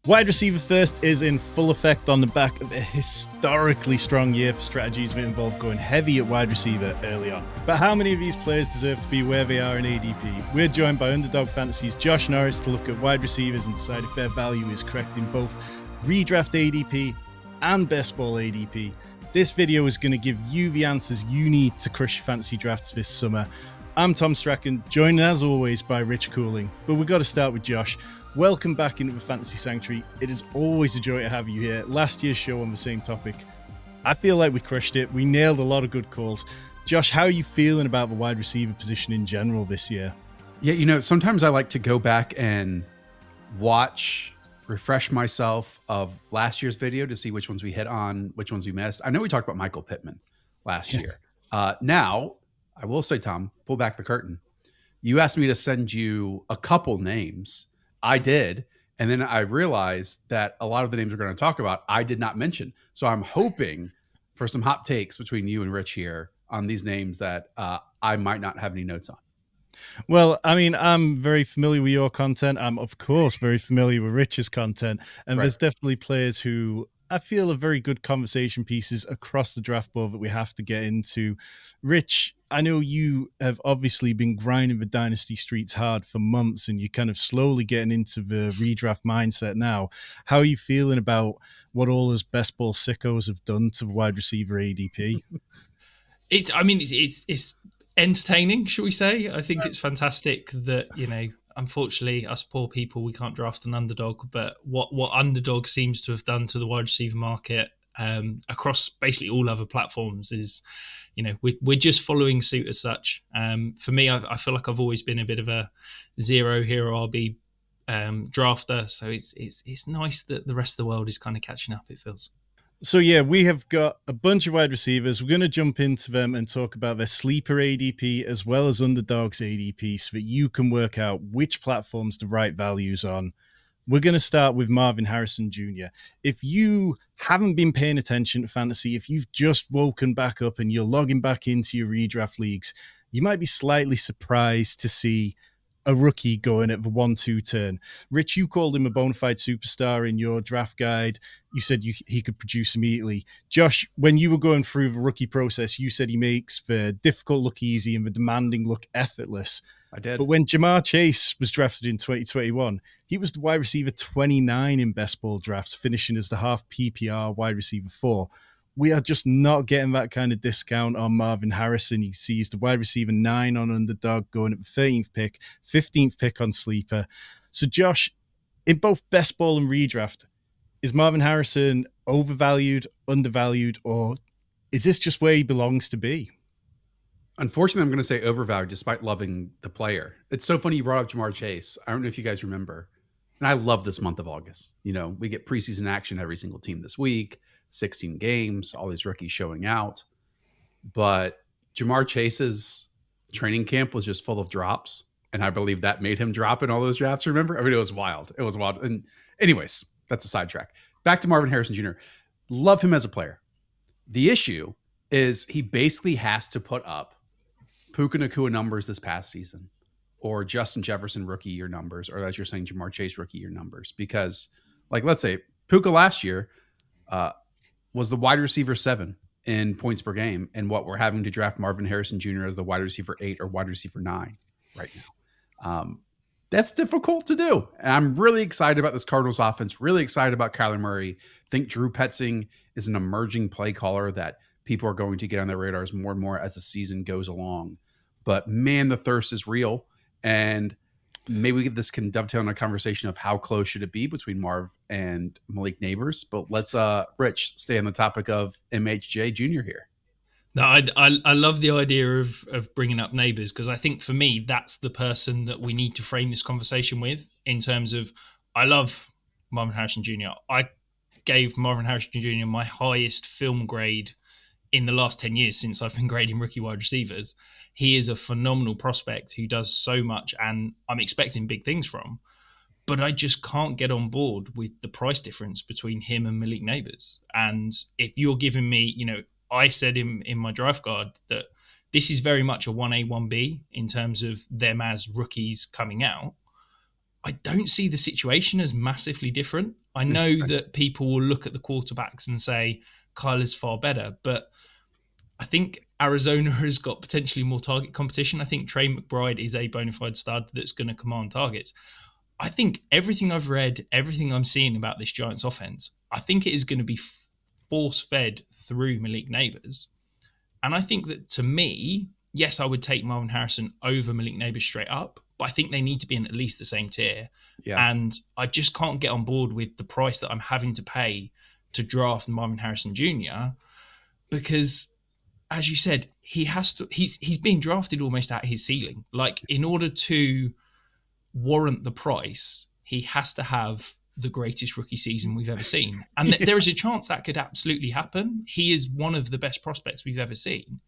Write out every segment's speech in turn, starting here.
Wide receiver first is in full effect on the back of a historically strong year for strategies that involve going heavy at wide receiver early on. But how many of these players deserve to be where they are in ADP? We're joined by Underdog Fantasy's Josh Norris to look at wide receivers and decide if their value is correct in both redraft ADP and best ball ADP. This video is going to give you the answers you need to crush your fantasy drafts this summer. I'm Tom Strachan, joined as always by Rich Cooling. But we've got to start with Josh. Welcome back into the Fantasy Sanctuary. It is always a joy to have you here. Last year's show on the same topic. I feel like we crushed it. We nailed a lot of good calls. Josh, how are you feeling about the wide receiver position in general this year? Yeah, sometimes I like to go back and refresh myself of last year's video to see which ones we hit on, which ones we missed. I know we talked about Michael Pittman last year. Now, I will say, Tom, pull back the curtain. You asked me to send you a couple names. I did. And then I realized that a lot of the names we're going to talk about, I did not mention. So I'm hoping for some hot takes between you and Rich here on these names that I might not have any notes on. Well, I mean, I'm very familiar with your content. I'm, of course, very familiar with Rich's content. And There's definitely players who I feel are very good conversation pieces across the draft board that we have to get into. Rich, I know you have obviously been grinding the dynasty streets hard for months and you're kind of slowly getting into the redraft mindset now. How are you feeling about what all those best ball sickos have done to the wide receiver ADP? It's entertaining, shall we say. I think it's fantastic that, unfortunately, us poor people, we can't draft an underdog, but what underdog seems to have done to the wide receiver market across basically all other platforms is, we're just following suit as such. For me, I feel like I've always been a bit of a zero hero RB drafter, so it's nice that the rest of the world is kind of catching up, it feels. So yeah, we have got a bunch of wide receivers. We're going to jump into them and talk about their sleeper ADP as well as underdogs ADP so that you can work out which platforms the right values on. We're going to start with Marvin Harrison Jr. If you haven't been paying attention to fantasy, if you've just woken back up and you're logging back into your redraft leagues, you might be slightly surprised to see a rookie going at the 1-2 turn. Rich, you called him a bona fide superstar in your draft guide. You said he could produce immediately. Josh, when you were going through the rookie process, you said he makes the difficult look easy and the demanding look effortless. I did. But when Jamar Chase was drafted in 2021, he was the wide receiver 29 in best ball drafts, finishing as the half PPR wide receiver 4. We are just not getting that kind of discount on Marvin Harrison. He sees the wide receiver 9 on underdog going at the 13th pick, 15th pick on sleeper. So Josh, in both best ball and redraft, is Marvin Harrison overvalued, undervalued, or is this just where he belongs to be? Unfortunately, I'm going to say overvalued despite loving the player. It's so funny you brought up Jamar Chase. I don't know if you guys remember. And I love this month of August. We get preseason action every single team this week. 16 games, all these rookies showing out. But Jamar Chase's training camp was just full of drops. And I believe that made him drop in all those drafts, remember? I mean, it was wild. It was wild. And anyways, that's a sidetrack. Back to Marvin Harrison Jr. Love him as a player. The issue is he basically has to put up Puka Nacua numbers this past season or Justin Jefferson rookie year numbers, or as you're saying, Jamar Chase rookie year numbers. Because, let's say Puka last year, was the wide receiver 7 in points per game, and what we're having to draft Marvin Harrison Jr. as the wide receiver 8 or wide receiver 9 right now. That's difficult to do. And I'm really excited about this Cardinals offense, really excited about Kyler Murray. Think Drew Petzing is an emerging play caller that people are going to get on their radars more and more as the season goes along. But man, the thirst is real. And maybe this can dovetail in a conversation of how close should it be between Marv and Malik Nabers. But let's, Rich, stay on the topic of MHJ Jr. here. No, I love the idea of bringing up Nabers because I think for me, that's the person that we need to frame this conversation with in terms of, I love Marvin Harrison Jr. I gave Marvin Harrison Jr. my highest film grade in the last 10 years since I've been grading rookie wide receivers. He is a phenomenal prospect who does so much and I'm expecting big things from, but I just can't get on board with the price difference between him and Malik Nabers. And if you're giving me, I said in my draft guide that this is very much a 1A, 1B in terms of them as rookies coming out. I don't see the situation as massively different. I know that people will look at the quarterbacks and say Kyle is far better, but I think Arizona has got potentially more target competition. I think Trey McBride is a bona fide stud that's going to command targets. I think everything I've read, everything I'm seeing about this Giants offense, I think it is going to be force-fed through Malik Nabers. And I think that, to me, yes, I would take Marvin Harrison over Malik Nabers straight up, but I think they need to be in at least the same tier. Yeah. And I just can't get on board with the price that I'm having to pay to draft Marvin Harrison Jr. because, as you said, he's being drafted almost at his ceiling. Like, in order to warrant the price, he has to have the greatest rookie season we've ever seen. And there is a chance that could absolutely happen. He is one of the best prospects we've ever seen.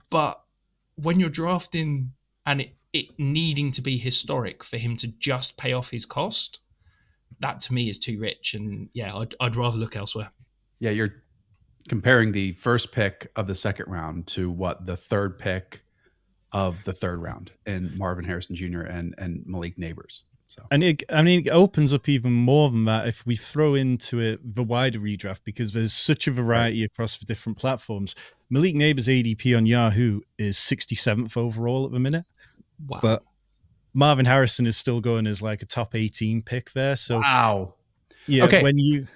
But when you're drafting and it needing to be historic for him to just pay off his cost, that to me is too rich. And yeah, I'd rather look elsewhere. Yeah, you're comparing the first pick of the second round to the third pick of the third round, and Marvin Harrison Jr. and Malik Nabers. So, and it opens up even more than that if we throw into it the wider redraft, because there's such a variety across the different platforms. Malik Nabers' ADP on Yahoo is 67th overall at the minute. Wow. But Marvin Harrison is still going as like a top 18 pick there. So wow. Yeah. Okay. When you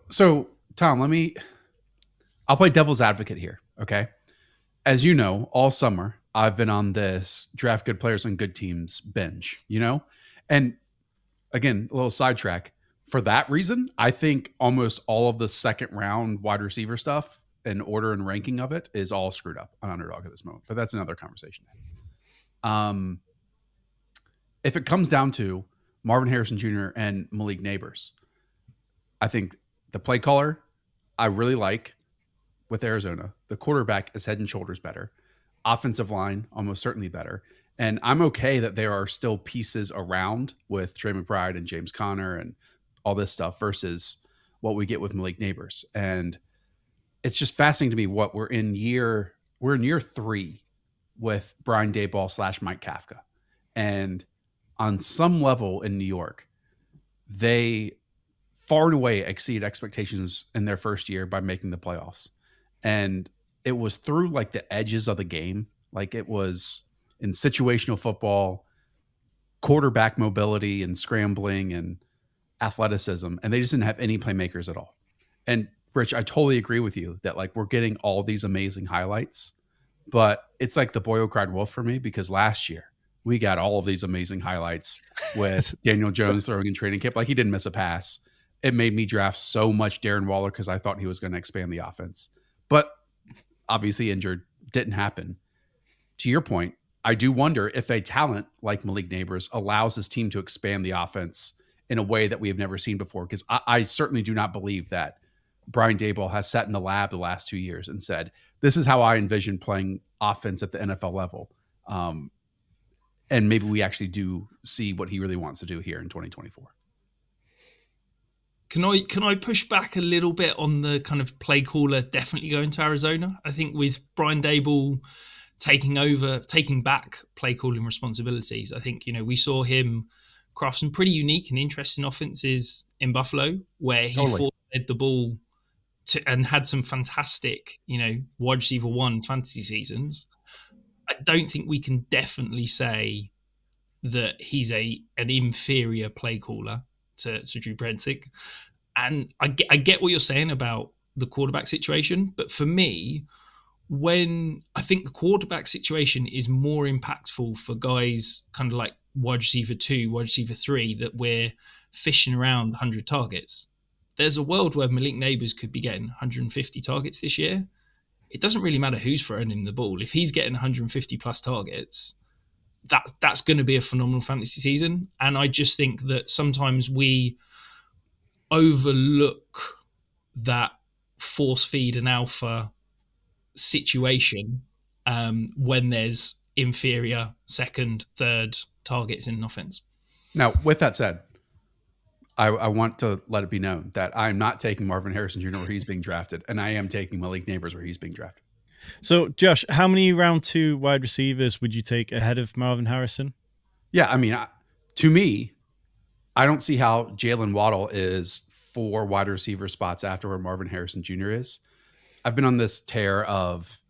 so Tom, I'll play devil's advocate here. Okay. As you know, all summer I've been on this draft good players on good teams binge, and again, a little sidetrack. For that reason, I think almost all of the second round wide receiver stuff and order and ranking of it is all screwed up on Underdog at this moment. But that's another conversation. If it comes down to Marvin Harrison Jr. and Malik Nabers, I think the play caller I really like with Arizona. The quarterback is head and shoulders better. Offensive line, almost certainly better. And I'm okay that there are still pieces around with Trey McBride and James Conner and all this stuff versus what we get with Malik Nabers. And it's just fascinating to me what we're in year 3 with Brian Daboll / Mike Kafka. And on some level in New York, they far and away exceed expectations in their first year by making the playoffs. And it was through like the edges of the game. Like it was in situational football, quarterback mobility and scrambling and athleticism. And they just didn't have any playmakers at all. And Rich, I totally agree with you that like we're getting all these amazing highlights, but it's like the boy who cried wolf for me, because last year we got all of these amazing highlights with Daniel Jones throwing in training camp. Like he didn't miss a pass. It made me draft so much Darren Waller because I thought he was going to expand the offense, but obviously injured, didn't happen. To your point, I do wonder if a talent like Malik Nabers allows his team to expand the offense in a way that we have never seen before. Because I certainly do not believe that Brian Daboll has sat in the lab the last 2 years and said, this is how I envision playing offense at the NFL level. And maybe we actually do see what he really wants to do here in 2024. Can I push back a little bit on the kind of play caller definitely going to Arizona? I think with Brian Daboll taking back play calling responsibilities, I think, we saw him craft some pretty unique and interesting offenses in Buffalo where he forwarded the ball and had some fantastic, wide receiver 1 fantasy seasons. I don't think we can definitely say that he's an inferior play caller to Drew Brensick. And I get what you're saying about the quarterback situation, but for me, when I think the quarterback situation is more impactful for guys kind of like wide receiver 2, wide receiver 3, that we're fishing around 100 targets. There's a world where Malik Nabers could be getting 150 targets this year. It doesn't really matter who's throwing him the ball. If he's getting 150 plus targets, that's going to be a phenomenal fantasy season. And I just think that sometimes we overlook that force feed and alpha situation when there's inferior second, third targets in an offense. Now, with that said, I want to let it be known that I'm not taking Marvin Harrison Jr. where he's being drafted, and I am taking Malik Nabers where he's being drafted. So, Josh, how many round 2 wide receivers would you take ahead of Marvin Harrison? Yeah, I mean, to me, I don't see how Jalen Waddle is 4 wide receiver spots after where Marvin Harrison Jr. is. I've been on this tear of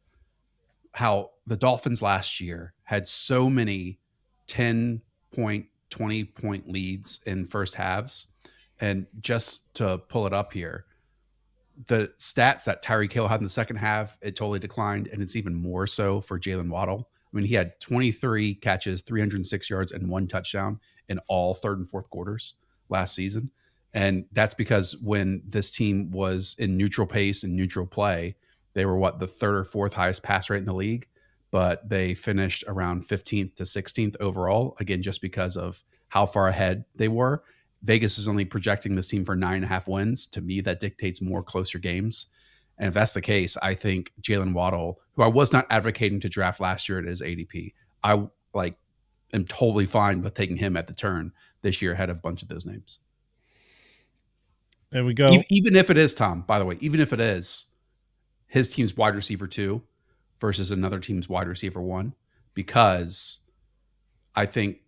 how the Dolphins last year had so many 10 point, 20-point leads in first halves. And just to pull it up here, the stats that Tyreek Hill had in the second half, it totally declined. And it's even more so for Jalen Waddle. I mean, he had 23 catches, 306 yards, and 1 touchdown in all third and fourth quarters last season. And that's because when this team was in neutral pace and neutral play, they were the third or fourth highest pass rate in the league, but they finished around 15th to 16th overall, again, just because of how far ahead they were. Vegas is only projecting this team for 9.5 wins. To me, that dictates more closer games. And if that's the case, I think Jalen Waddle, who I was not advocating to draft last year at his ADP, I am totally fine with taking him at the turn this year ahead of a bunch of those names. There we go. Even if it is, Tom, by the way, even if it is his team's wide receiver 2 versus another team's wide receiver 1, because I think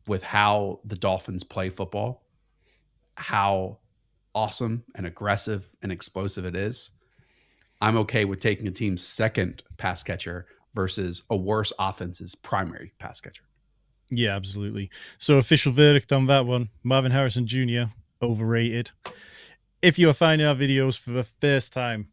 with how the Dolphins play football, how awesome and aggressive and explosive it is, I'm okay with taking a team's second pass catcher versus a worse offense's primary pass catcher. Yeah, absolutely. So official verdict on that one, Marvin Harrison Jr., overrated. If you are finding our videos for the first time,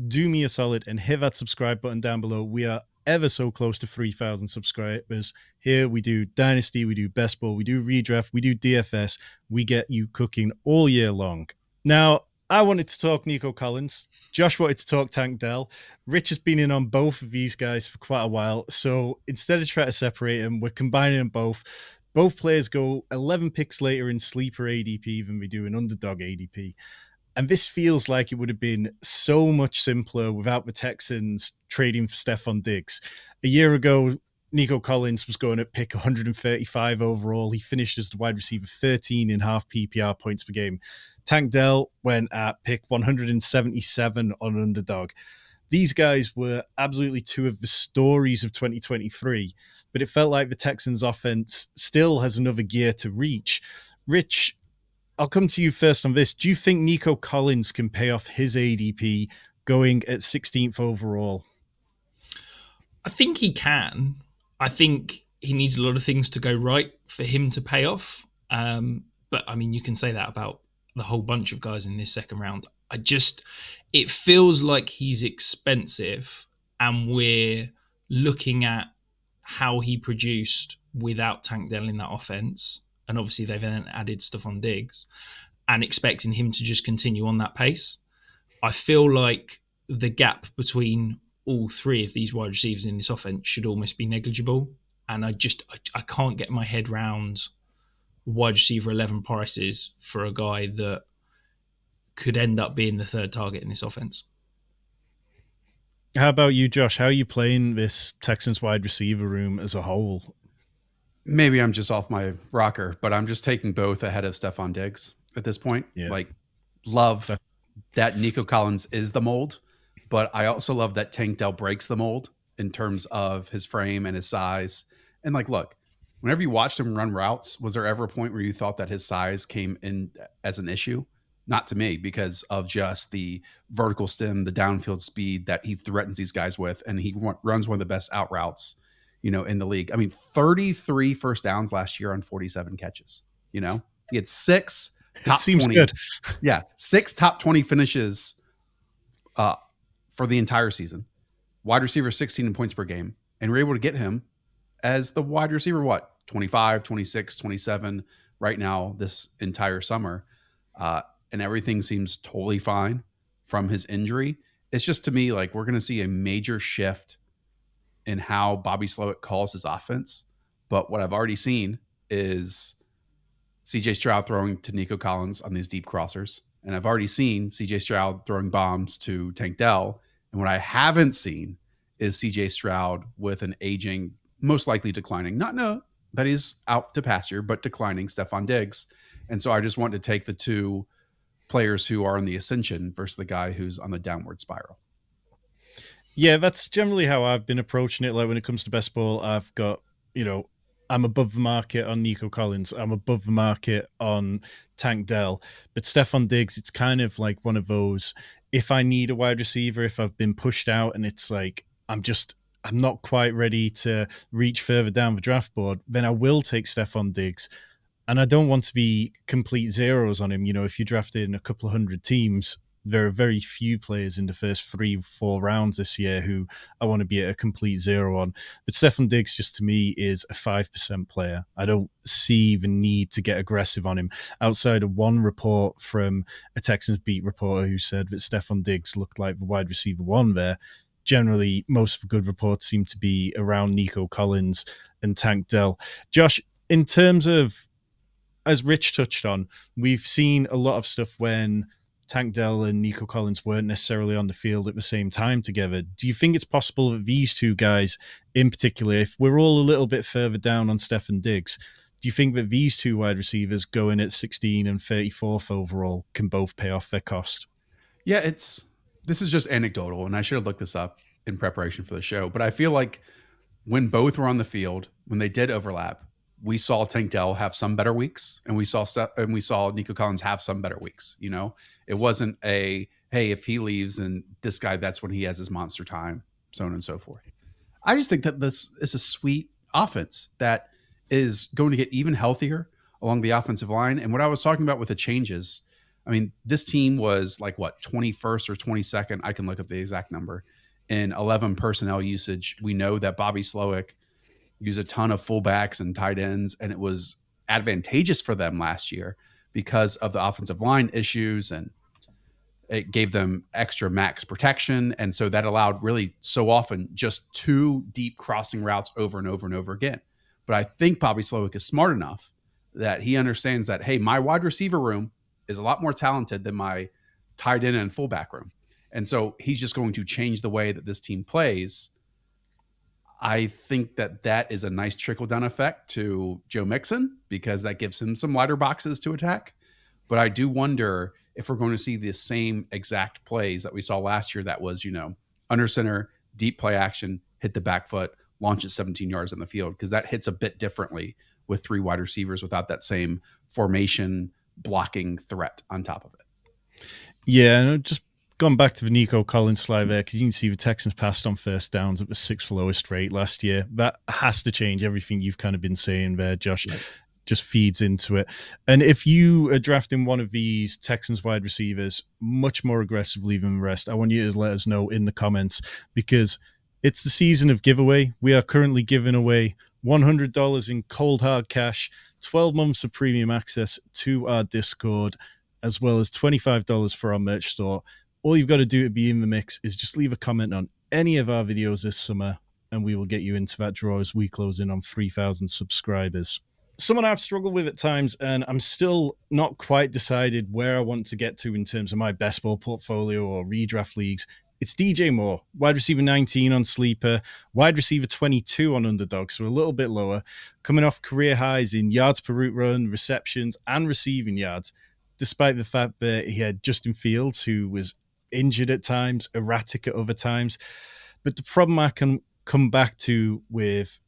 do me a solid and hit that subscribe button down below. We are ever so close to 3,000 subscribers. Here we do Dynasty, we do Best Ball, we do Redraft, we do DFS. We get you cooking all year long. Now, I wanted to talk Nico Collins. Josh wanted to talk Tank Dell. Rich has been in on both of these guys for quite a while. So instead of trying to separate them, we're combining them both. Both players go 11 picks later in sleeper ADP than we do in underdog ADP. And this feels like it would have been so much simpler without the Texans trading for Stephon Diggs. A year ago, Nico Collins was going at pick 135 overall. He finished as the wide receiver 13 in half PPR points per game. Tank Dell went at pick 177 on underdog. These guys were absolutely two of the stories of 2023, but it felt like the Texans offense still has another gear to reach. Rich, I'll come to you first on this. Do you think Nico Collins can pay off his ADP going at 16th overall? I think he can. I think he needs a lot of things to go right for him to pay off. But I mean, you can say that about the whole bunch of guys in this second round. It feels like he's expensive, and we're looking at how he produced without Tank Dell in that offense. And obviously they've then added Stephon Diggs and expecting him to just continue on that pace. I feel like the gap between all three of these wide receivers in this offense should almost be negligible. And I can't get my head round wide receiver 11 prices for a guy that could end up being the third target in this offense. How about you, Josh? How are you playing this Texans wide receiver room as a whole? Maybe I'm just off my rocker, but I'm just taking both ahead of Stephon Diggs at this point. Yeah. Love that Nico Collins is the mold, but I also love that Tank Dell breaks the mold in terms of his frame and his size. And look, whenever you watched him run routes, was there ever a point where you thought that his size came in as an issue? Not to me, because of just the vertical stem, the downfield speed that he threatens these guys with. And he runs one of the best out routes, in the league. I mean, 33 first downs last year on 47 catches. He had 6 top 20. Good. Yeah, 6 top 20 finishes for the entire season. Wide receiver 16 in points per game. And we're able to get him as the wide receiver, 25, 26, 27 right now this entire summer. And everything seems totally fine from his injury. It's just, to me, we're going to see a major shift in how Bobby Slowick calls his offense. But what I've already seen is CJ Stroud throwing to Nico Collins on these deep crossers. And I've already seen CJ Stroud throwing bombs to Tank Dell. And what I haven't seen is CJ Stroud with an aging, most likely declining, not that he's out to pasture, but declining Stephon Diggs. And so I just want to take the two players who are in the ascension versus the guy who's on the downward spiral. Yeah, that's generally how I've been approaching it. Like when it comes to best ball, I've got, I'm above the market on Nico Collins. I'm above the market on Tank Dell. But Stephon Diggs, it's kind of like one of those, if I need a wide receiver, if I've been pushed out and it's like, I'm not quite ready to reach further down the draft board, then I will take Stephon Diggs. And I don't want to be complete zeros on him. You know, if you drafted in a couple of hundred teams, there are very few players in the first 3-4 rounds this year who I want to be at a complete zero on. But Stephon Diggs, just to me, is a 5% player. I don't see the need to get aggressive on him outside of one report from a Texans beat reporter who said that Stephon Diggs looked like the wide receiver one there. Generally, most of the good reports seem to be around Nico Collins and Tank Dell. Josh, in terms of, as Rich touched on, we've seen a lot of stuff when Tank Dell and Nico Collins weren't necessarily on the field at the same time together. Do you think it's possible that these two guys in particular, if we're all a little bit further down on Stephon Diggs, do you think that these two wide receivers going at 16 and 34th overall can both pay off their cost? Yeah, this is just anecdotal, and I should have looked this up in preparation for the show, but I feel like when both were on the field, when they did overlap, we saw Tank Dell have some better weeks, and we saw Nico Collins have some better weeks. You know, it wasn't hey, if he leaves, then this guy, that's when he has his monster time, so on and so forth. I just think that this is a sweet offense that is going to get even healthier along the offensive line. And what I was talking about with the changes, I mean, this team was like 21st or 22nd. I can look up the exact number in 11 personnel usage. We know that Bobby Slowick use a ton of fullbacks and tight ends, and it was advantageous for them last year because of the offensive line issues, and it gave them extra max protection. And so that allowed really so often just two deep crossing routes over and over and over again. But I think Bobby Slowick is smart enough that he understands that, hey, my wide receiver room is a lot more talented than my tight end and fullback room. And so he's just going to change the way that this team plays. I think that is a nice trickle-down effect to Joe Mixon because that gives him some wider boxes to attack. But I do wonder if we're going to see the same exact plays that we saw last year that was, under center, deep play action, hit the back foot, launch it 17 yards on the field, because that hits a bit differently with three wide receivers without that same formation blocking threat on top of it. Yeah, and just gone back to the Nico Collins slide there, because you can see the Texans passed on first downs at the sixth lowest rate last year. That has to change. Everything you've kind of been saying there, Josh, just feeds into it. And if you are drafting one of these Texans wide receivers much more aggressively than the rest, I want you to let us know in the comments, because it's the season of giveaway. We are currently giving away $100 in cold hard cash, 12 months of premium access to our Discord, as well as $25 for our merch store. All you've got to do to be in the mix is just leave a comment on any of our videos this summer, and we will get you into that draw as we close in on 3,000 subscribers. Someone I've struggled with at times, and I'm still not quite decided where I want to get to in terms of my best ball portfolio or redraft leagues. It's DJ Moore, wide receiver 19 on Sleeper, wide receiver 22 on Underdog, so a little bit lower, coming off career highs in yards per route run, receptions, and receiving yards, despite the fact that he had Justin Fields, who was injured at times, erratic at other times. But the problem I can come back to with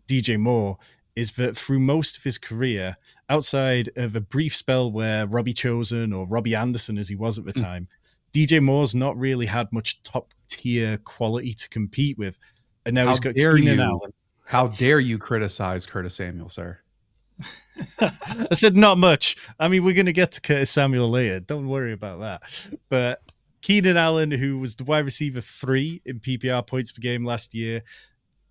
DJ Moore is that through most of his career, outside of a brief spell where Robbie Chosen or Robbie Anderson, as he was at the time, DJ Moore's not really had much top-tier quality to compete with. And now he's got Keenan Allen. How dare you criticize Curtis Samuel, sir? I said not much. I mean, we're going to get to Curtis Samuel later. Don't worry about that. But Keenan Allen, who was the wide receiver 3 in PPR points per game last year,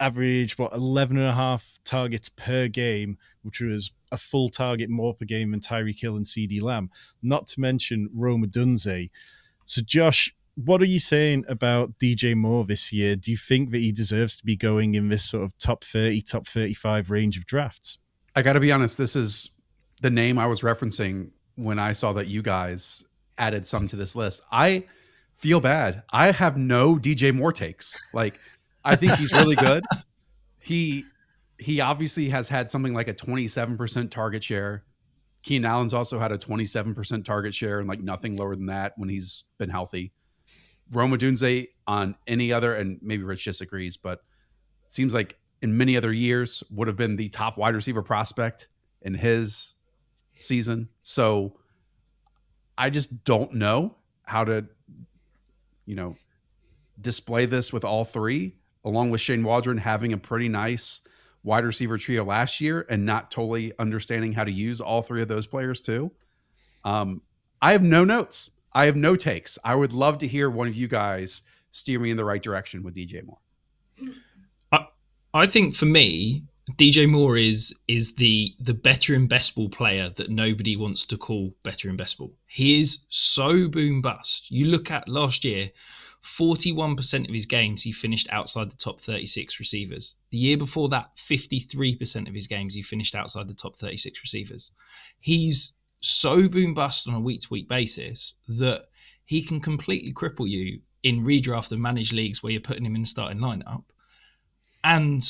averaged 11.5 targets per game, which was a full target more per game than Tyreek Hill and CeeDee Lamb, not to mention Rome Odunze. So Josh, what are you saying about DJ Moore this year? Do you think that he deserves to be going in this sort of top 30, top 35 range of drafts? I got to be honest, this is the name I was referencing when I saw that you guys added some to this list. I feel bad. I have no DJ Moore takes. Like, I think he's really good. He obviously has had something like a 27% target share. Keenan Allen's also had a 27% target share and like nothing lower than that when he's been healthy. Rome Odunze on any other, and maybe Rich disagrees, but it seems like in many other years would have been the top wide receiver prospect in his season. So I just don't know how to, display this with all three, along with Shane Waldron having a pretty nice wide receiver trio last year and not totally understanding how to use all three of those players too. I have no notes. I have no takes. I would love to hear one of you guys steer me in the right direction with DJ Moore. I think for me, DJ Moore is the better in best ball player that nobody wants to call better in best ball. He is so boom bust. You look at last year, 41% of his games he finished outside the top 36 receivers. The year before that, 53% of his games he finished outside the top 36 receivers. He's so boom bust on a week-to-week basis that he can completely cripple you in redraft and managed leagues where you're putting him in the starting lineup. And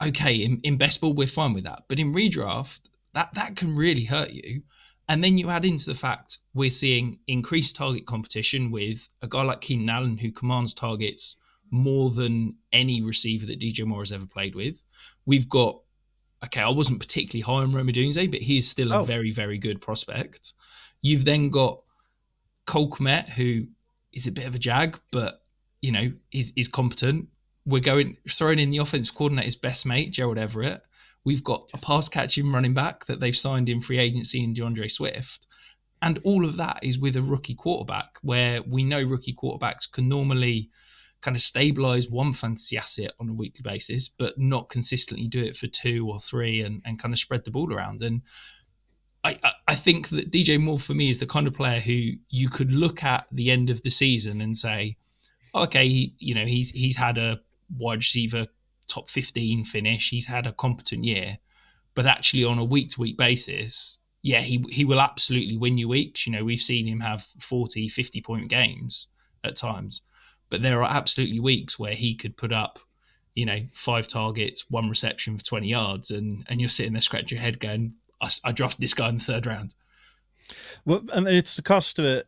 okay, in best ball, we're fine with that. But in redraft, that can really hurt you. And then you add into the fact we're seeing increased target competition with a guy like Keenan Allen, who commands targets more than any receiver that DJ Moore has ever played with. We've got, okay, I wasn't particularly high on Romeo, but he's still a very, very good prospect. You've then got Cole Kmet, who is a bit of a jag, but, is competent. We're throwing in the offensive coordinator's best mate, Gerald Everett. We've got a pass catching running back that they've signed in free agency in DeAndre Swift. And all of that is with a rookie quarterback, where we know rookie quarterbacks can normally kind of stabilize one fantasy asset on a weekly basis, but not consistently do it for two or three and kind of spread the ball around. And I think that DJ Moore for me is the kind of player who you could look at the end of the season and say, okay, he's had a wide receiver top 15 finish. He's had a competent year, but actually on a week-to-week basis, yeah, he will absolutely win you weeks. We've seen him have 40, 50-point games at times, but there are absolutely weeks where he could put up, 5 targets, 1 reception for 20 yards, and you're sitting there scratching your head going, I drafted this guy in the 3rd round. Well, I mean, it's the cost of it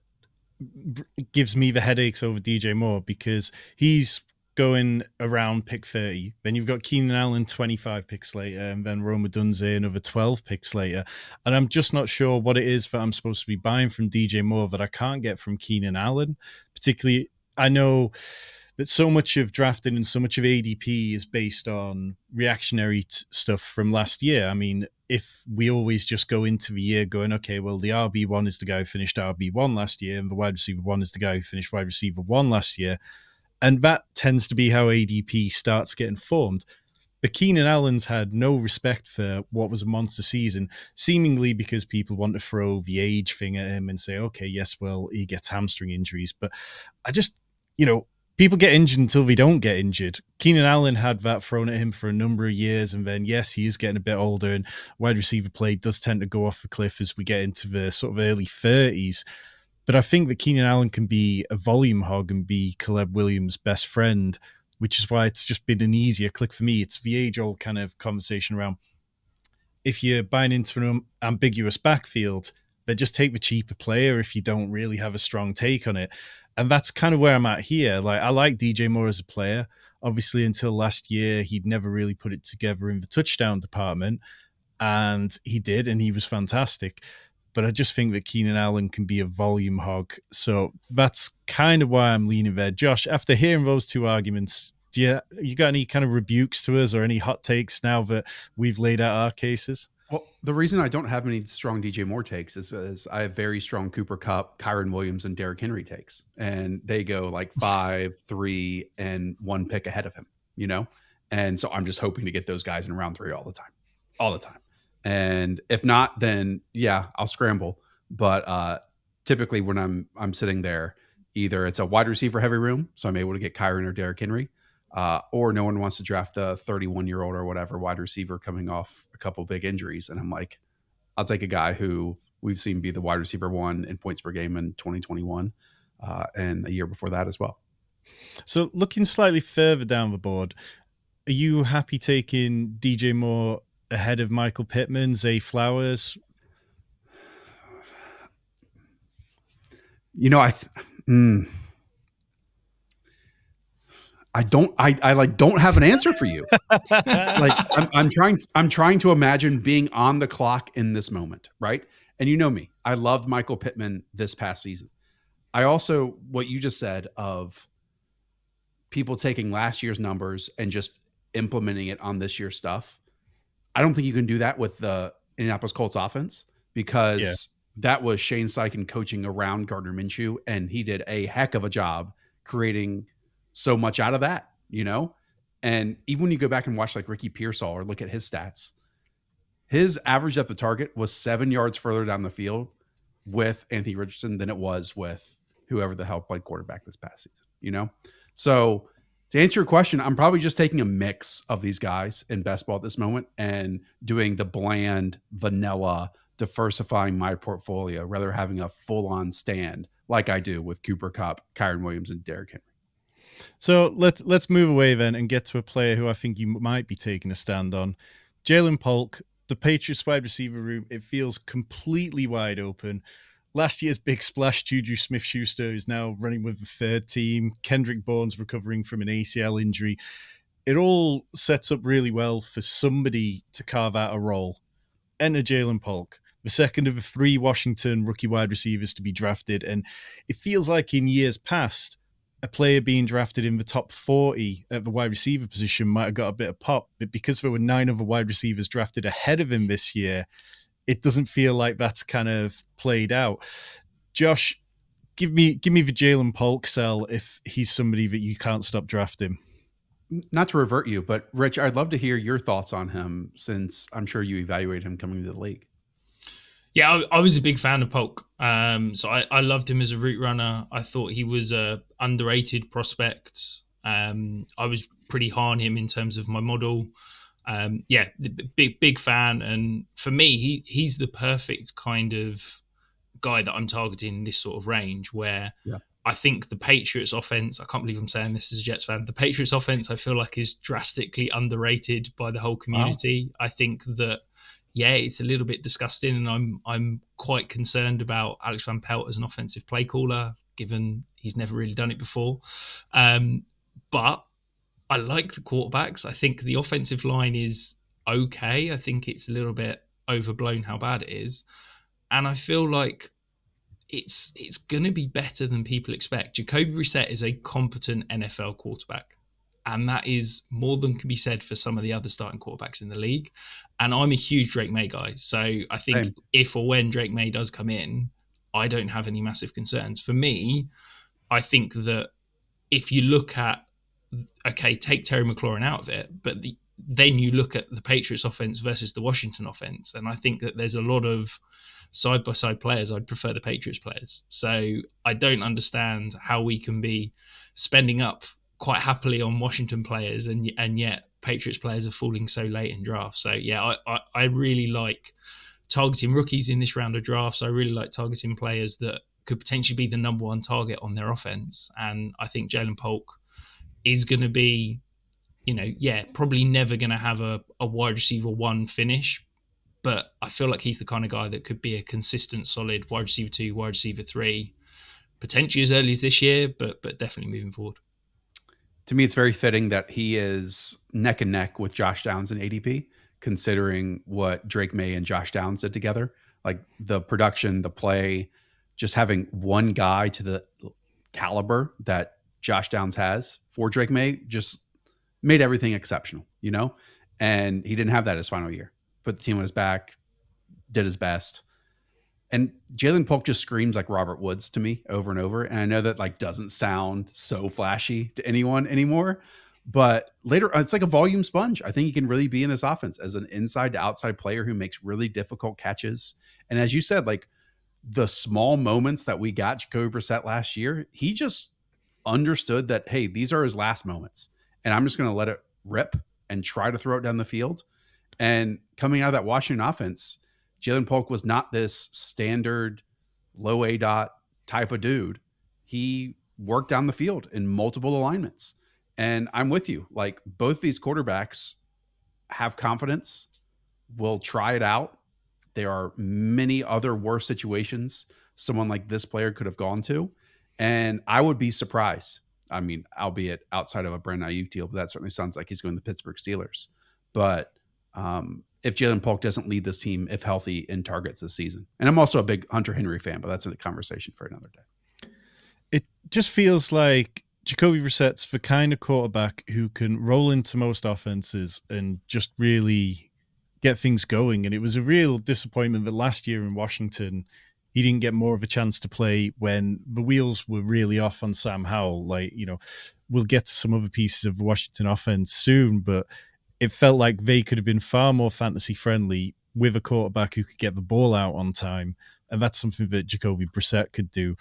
gives me the headaches over DJ Moore, because he's going around pick 30. Then you've got Keenan Allen 25 picks later, and then Rome Odunze another 12 picks later. And I'm just not sure what it is that I'm supposed to be buying from DJ Moore that I can't get from Keenan Allen. Particularly, I know that so much of drafting and so much of ADP is based on reactionary stuff from last year. I mean, if we always just go into the year going, okay, well, the RB1 is the guy who finished RB1 last year, and the wide receiver 1 is the guy who finished wide receiver 1 last year. And that tends to be how ADP starts getting formed. But Keenan Allen's had no respect for what was a monster season, seemingly because people want to throw the age thing at him and say, okay, yes, well, he gets hamstring injuries. But I just, people get injured until they don't get injured. Keenan Allen had that thrown at him for a number of years, and then, yes, he is getting a bit older, and wide receiver play does tend to go off the cliff as we get into the sort of early 30s. But I think that Keenan Allen can be a volume hog and be Caleb Williams' best friend, which is why it's just been an easier click for me. It's the age-old kind of conversation around, if you're buying into an ambiguous backfield, then just take the cheaper player if you don't really have a strong take on it. And that's kind of where I'm at here. Like, I like DJ Moore as a player. Obviously, until last year, he'd never really put it together in the touchdown department. And he did, and he was fantastic. But I just think that Keenan Allen can be a volume hog. So that's kind of why I'm leaning there. Josh, after hearing those two arguments, you got any kind of rebukes to us or any hot takes now that we've laid out our cases? Well, the reason I don't have any strong DJ Moore takes is I have very strong Cooper Kupp, Kyron Williams, and Derrick Henry takes. And they go like 5, 3, and 1 pick ahead of him, And so I'm just hoping to get those guys in round 3 all the time. And if not, then yeah, I'll scramble. But typically when I'm sitting there, either it's a wide receiver heavy room, so I'm able to get Kyron or Derrick Henry, or no one wants to draft the 31-year-old or whatever wide receiver coming off a couple big injuries. And I'm like, I'll take a guy who we've seen be the wide receiver 1 in points per game in 2021 and a year before that as well. So looking slightly further down the board, are you happy taking DJ Moore ahead of Michael Pittman, Zay Flowers? I like don't have an answer for you. Like I'm trying to imagine being on the clock in this moment, right? And you know me, I loved Michael Pittman this past season. I also, what you just said of people taking last year's numbers and just implementing it on this year's stuff. I don't think you can do that with the Indianapolis Colts offense because that was Shane Steichen coaching around Gardner Minshew, and he did a heck of a job creating so much out of that, you know? And even when you go back and watch like Ricky Pearsall or look at his stats, his average depth of target was 7 yards further down the field with Anthony Richardson than it was with whoever the hell played quarterback this past season, you know? So to answer your question, I'm probably just taking a mix of these guys in best ball at this moment and doing the bland, vanilla, diversifying my portfolio, rather having a full-on stand like I do with Cooper Kupp, Kyron Williams, and Derrick Henry. So let's move away then and get to a player who I think you might be taking a stand on. Jalen Polk, the Patriots wide receiver room, it feels completely wide open. Last year's big splash, Juju Smith-Schuster, is now running with the third team. Kendrick Bourne's recovering from an ACL injury. It all sets up really well for somebody to carve out a role. Enter Jalen Polk, the second of the 3 Washington rookie wide receivers to be drafted. And it feels like in years past, a player being drafted in the top 40 at the wide receiver position might have got a bit of pop. But because there were 9 other wide receivers drafted ahead of him this year, it doesn't feel like that's kind of played out. Josh, give me the Jalen Polk sell if he's somebody that you can't stop drafting. Not to revert you, but Rich, I'd love to hear your thoughts on him since I'm sure you evaluated him coming into the league. Yeah, I was a big fan of Polk. So I loved him as a route runner. I thought he was a underrated prospect. I was pretty high on him in terms of my model. Big fan. And for me, he's the perfect kind of guy that I'm targeting in this sort of range where I think the Patriots offense, I can't believe I'm saying this as a Jets fan, the Patriots offense I feel like is drastically underrated by the whole community. Wow. I think that, it's a little bit disgusting, and I'm quite concerned about Alex Van Pelt as an offensive play caller, given he's never really done it before. But I like the quarterbacks. I think the offensive line is okay. I think it's a little bit overblown how bad it is. And I feel like it's going to be better than people expect. Jacoby Brissett is a competent NFL quarterback. And that is more than can be said for some of the other starting quarterbacks in the league. And I'm a huge Drake May guy. So I think if or when Drake May does come in, I don't have any massive concerns. For me, I think that if you look at, take Terry McLaurin out of it, but then you look at the Patriots offense versus the Washington offense. And I think that there's a lot of side-by-side players. I'd prefer the Patriots players. So I don't understand how we can be spending up quite happily on Washington players and yet Patriots players are falling so late in drafts. So I really like targeting rookies in this round of drafts. I really like targeting players that could potentially be the number one target on their offense. And I think Jalen Polk is going to be, probably never going to have a wide receiver 1 finish, but I feel like he's the kind of guy that could be a consistent, solid wide receiver 2, wide receiver 3, potentially as early as this year, but definitely moving forward. To me, it's very fitting that he is neck and neck with Josh Downs in ADP, considering what Drake May and Josh Downs did together. Like the production, the play, just having one guy to the caliber that Josh Downs has for Drake May just made everything exceptional, And he didn't have that his final year. Put the team on his back, did his best. And Jalen Polk just screams like Robert Woods to me over and over. And I know that doesn't sound so flashy to anyone anymore, but later it's like a volume sponge. I think he can really be in this offense as an inside to outside player who makes really difficult catches. And as you said, the small moments that we got Jacoby Brissett last year, he just understood that, hey, these are his last moments and I'm just going to let it rip and try to throw it down the field. And coming out of that Washington offense, Jalen Polk was not this standard low A dot type of dude. He worked down the field in multiple alignments. And I'm with you. Both these quarterbacks have confidence, will try it out. There are many other worse situations someone like this player could have gone to. And I would be surprised. I mean, albeit outside of a Brandon Ayuk deal, but that certainly sounds like he's going to the Pittsburgh Steelers. But if Jalen Polk doesn't lead this team, if healthy, in targets this season, and I'm also a big Hunter Henry fan, but that's a conversation for another day. It just feels like Jacoby Brissett's the kind of quarterback who can roll into most offenses and just really get things going. And it was a real disappointment that last year in Washington, he didn't get more of a chance to play when the wheels were really off on Sam Howell. Like, we'll get to some other pieces of Washington offense soon, but it felt like they could have been far more fantasy friendly with a quarterback who could get the ball out on time. And that's something that Jacoby Brissett could do.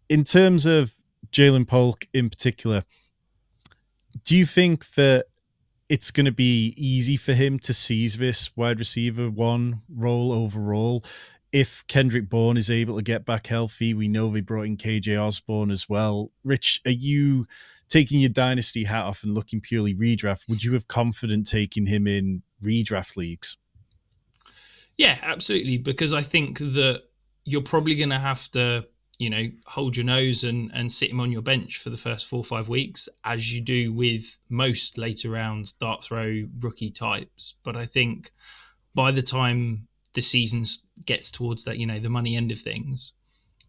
In terms of Jalen Polk in particular, do you think that it's going to be easy for him to seize this wide receiver one role overall? If Kendrick Bourne is able to get back healthy, we know they brought in KJ Osborne as well. Rich, are you taking your dynasty hat off and looking purely redraft? Would you have confident taking him in redraft leagues? Yeah, absolutely. Because I think that you're probably going to have to, hold your nose and sit him on your bench for the first 4 or 5 weeks, as you do with most later round dart throw rookie types. But I think by the time the season gets towards that, the money end of things,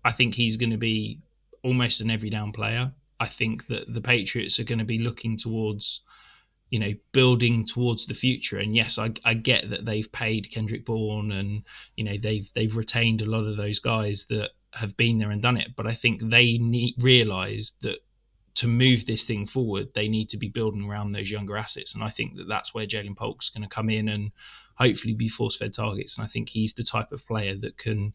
I think he's going to be almost an every down player. I think that the Patriots are going to be looking towards, building towards the future. And yes, I get that they've paid Kendrick Bourne and, they've retained a lot of those guys that have been there and done it. But I think they realize that to move this thing forward, they need to be building around those younger assets. And I think that that's where Jalen Polk's going to come in and hopefully be force-fed targets. And I think he's the type of player that can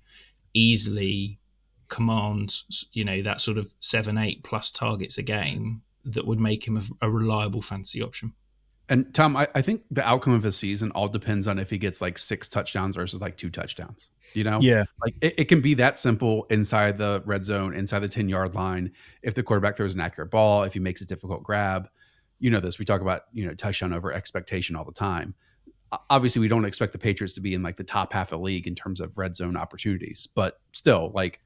easily command, that sort of 7-8 plus targets a game that would make him a reliable fantasy option. And Tom, I think the outcome of his season all depends on if he gets like 6 touchdowns versus like 2 touchdowns. Yeah. Like it can be that simple inside the red zone, inside the 10-yard line. If the quarterback throws an accurate ball, if he makes a difficult grab, we talk about, touchdown over expectation all the time. Obviously we don't expect the Patriots to be in like the top half of the league in terms of red zone opportunities, but still, like,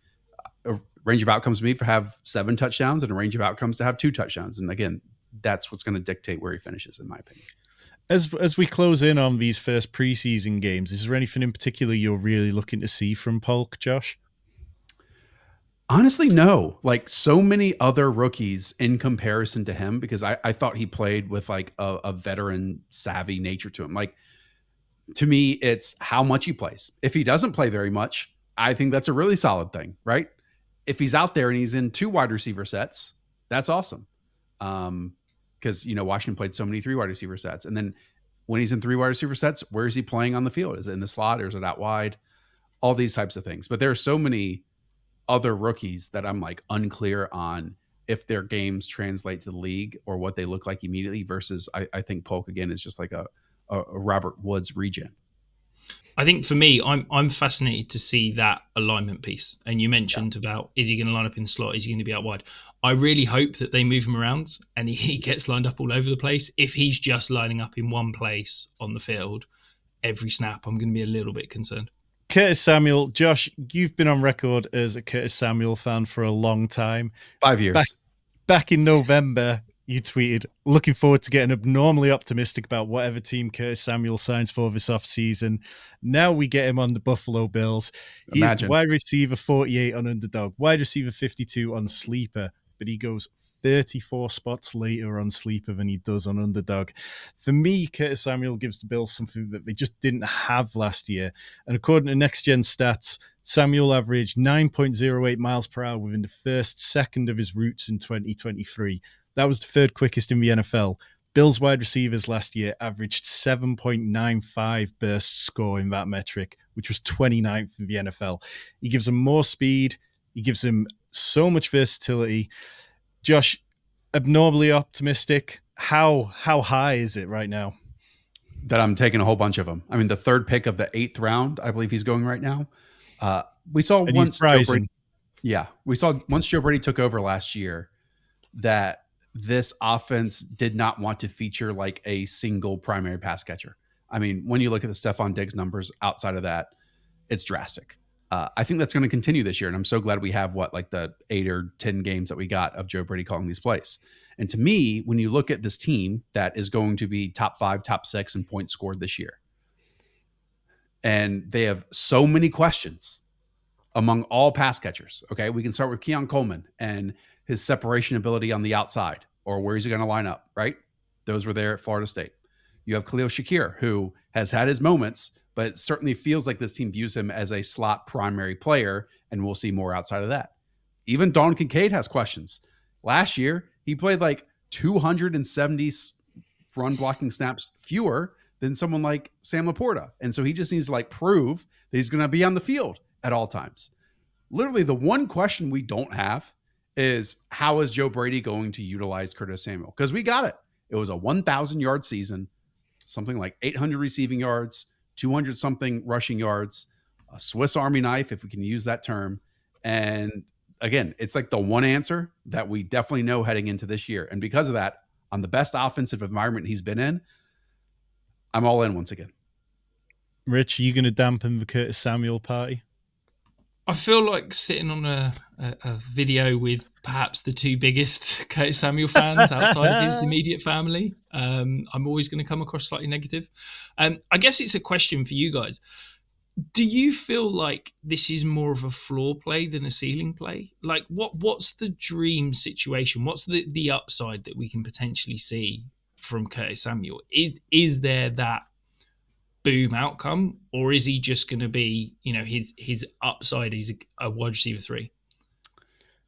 a range of outcomes for me to have 7 touchdowns and a range of outcomes to have 2 touchdowns. And again, that's what's going to dictate where he finishes, in my opinion. As we close in on these first preseason games, is there anything in particular you're really looking to see from Polk, Josh? Honestly, no. Like, so many other rookies in comparison to him, because I thought he played with like a veteran savvy nature to him. Like, to me, it's how much he plays. If he doesn't play very much, I think that's a really solid thing, right? If he's out there and he's in 2 wide receiver sets, that's awesome. Because, Washington played so many 3 wide receiver sets. And then when he's in 3 wide receiver sets, where is he playing on the field? Is it in the slot or is it out wide? All these types of things. But there are so many other rookies that I'm like unclear on if their games translate to the league or what they look like immediately versus I think Polk, again, is just like a Robert Woods regen. I think for me, I'm fascinated to see that alignment piece. And you mentioned about, is he going to line up in the slot? Is he going to be out wide? I really hope that they move him around and he gets lined up all over the place. If he's just lining up in one place on the field every snap, I'm going to be a little bit concerned. Curtis Samuel, Josh, you've been on record as a Curtis Samuel fan for a long time. 5 years. Back in November, you tweeted, looking forward to getting abnormally optimistic about whatever team Curtis Samuel signs for this offseason. Now we get him on the Buffalo Bills. He's the wide receiver 48 on Underdog, wide receiver 52 on Sleeper, but he goes 34 spots later on Sleeper than he does on Underdog. For me, Curtis Samuel gives the Bills something that they just didn't have last year. And according to Next Gen Stats, Samuel averaged 9.08 miles per hour within the first second of his routes in 2023. That was the 3rd quickest in the NFL. Bills wide receivers last year averaged 7.95 burst score in that metric, which was 29th in the NFL. He gives them more speed. He gives them so much versatility. Josh, abnormally optimistic. How high is it right now? That I'm taking a whole bunch of them. I mean, the 3rd pick of the 8th round, I believe he's going right now. We saw once Joe Brady, we saw once Joe Brady took over last year that this offense did not want to feature like a single primary pass catcher. I mean, when you look at the Stephon Diggs numbers outside of that, it's drastic. I think that's going to continue this year. And I'm so glad we have like the 8 or 10 games that we got of Joe Brady calling these plays. And to me, when you look at this team that is going to be top 5, top 6 in points scored this year, and they have so many questions among all pass catchers. Okay, we can start with Keon Coleman and his separation ability on the outside, or where is he going to line up, right? Those were there at Florida State. You have Khalil Shakir, who has had his moments, but it certainly feels like this team views him as a slot primary player, and we'll see more outside of that. Even Don Kincaid has questions. Last year, he played like 270 run blocking snaps fewer than someone like Sam Laporta. And so he just needs to like prove that he's going to be on the field at all times. Literally, the one question we don't have is, how is Joe Brady going to utilize Curtis Samuel? Because we got it. It was a 1,000-yard season, something like 800 receiving yards, 200 something rushing yards, a Swiss Army knife, if we can use that term. And again, it's like the one answer that we definitely know heading into this year. And because of that, on the best offensive environment he's been in, I'm all in once again. Rich, are you going to dampen the Curtis Samuel party? I feel like sitting on a video with perhaps the 2 biggest Curtis Samuel fans outside of his immediate family. I'm always going to come across slightly negative. I guess it's a question for you guys. Do you feel like this is more of a floor play than a ceiling play? Like, what's the dream situation? What's the upside that we can potentially see from Curtis Samuel? Is there that boom outcome, or is he just going to be, his upside is a wide receiver 3?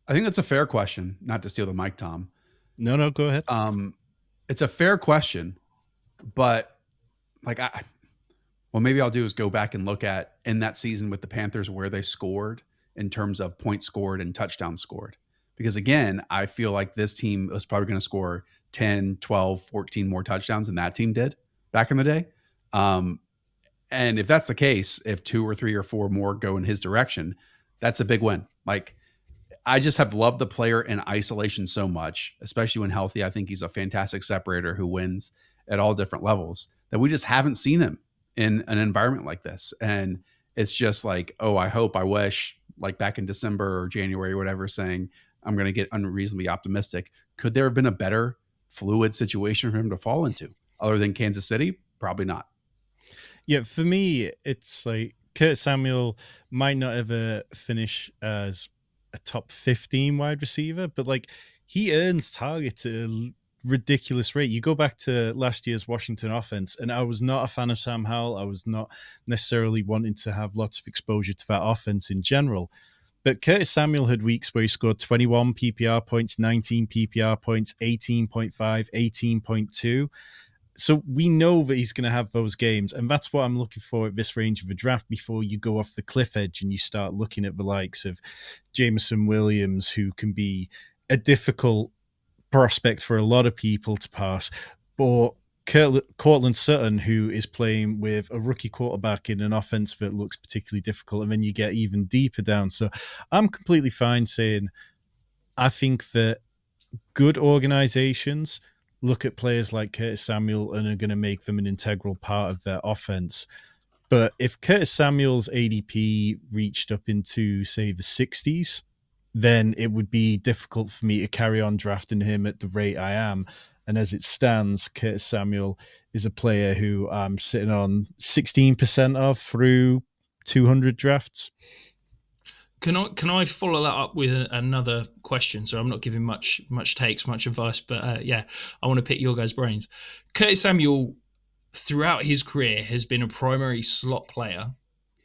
I think that's a fair question, not to steal the mic, Tom. No, go ahead. It's a fair question, but like what maybe I'll do is go back and look at in that season with the Panthers where they scored in terms of points scored and touchdowns scored. Because again, I feel like this team was probably going to score 10, 12, 14 more touchdowns than that team did back in the day. And if that's the case, if 2 or 3 or 4 more go in his direction, that's a big win. Like, I just have loved the player in isolation so much, especially when healthy. I think he's a fantastic separator who wins at all different levels, that we just haven't seen him in an environment like this. And it's just like, oh, I hope, I wish, like back in December or January or whatever, saying I'm going to get unreasonably optimistic. Could there have been a better fluid situation for him to fall into other than Kansas City? Probably not. Yeah, for me, it's like Curtis Samuel might not ever finish as a top 15 wide receiver, but like he earns targets at a ridiculous rate. You go back to last year's Washington offense, and I was not a fan of Sam Howell. I was not necessarily wanting to have lots of exposure to that offense in general. But Curtis Samuel had weeks where he scored 21 PPR points, 19 PPR points, 18.5, 18.2. So we know that he's going to have those games, and that's what I'm looking for at this range of a draft before you go off the cliff edge and you start looking at the likes of Jameson Williams, who can be a difficult prospect for a lot of people to pass, or Cortland Sutton, who is playing with a rookie quarterback in an offense that looks particularly difficult, and then you get even deeper down. So I'm completely fine saying I think that good organizations look at players like Curtis Samuel and are going to make them an integral part of their offense. But if Curtis Samuel's ADP reached up into, say, the 60s, then it would be difficult for me to carry on drafting him at the rate I am. And as it stands, Curtis Samuel is a player who I'm sitting on 16% of through 200 drafts. Can I follow that up with another question? So I'm not giving much takes, much advice, but I want to pick your guys' brains. Curtis Samuel, throughout his career, has been a primary slot player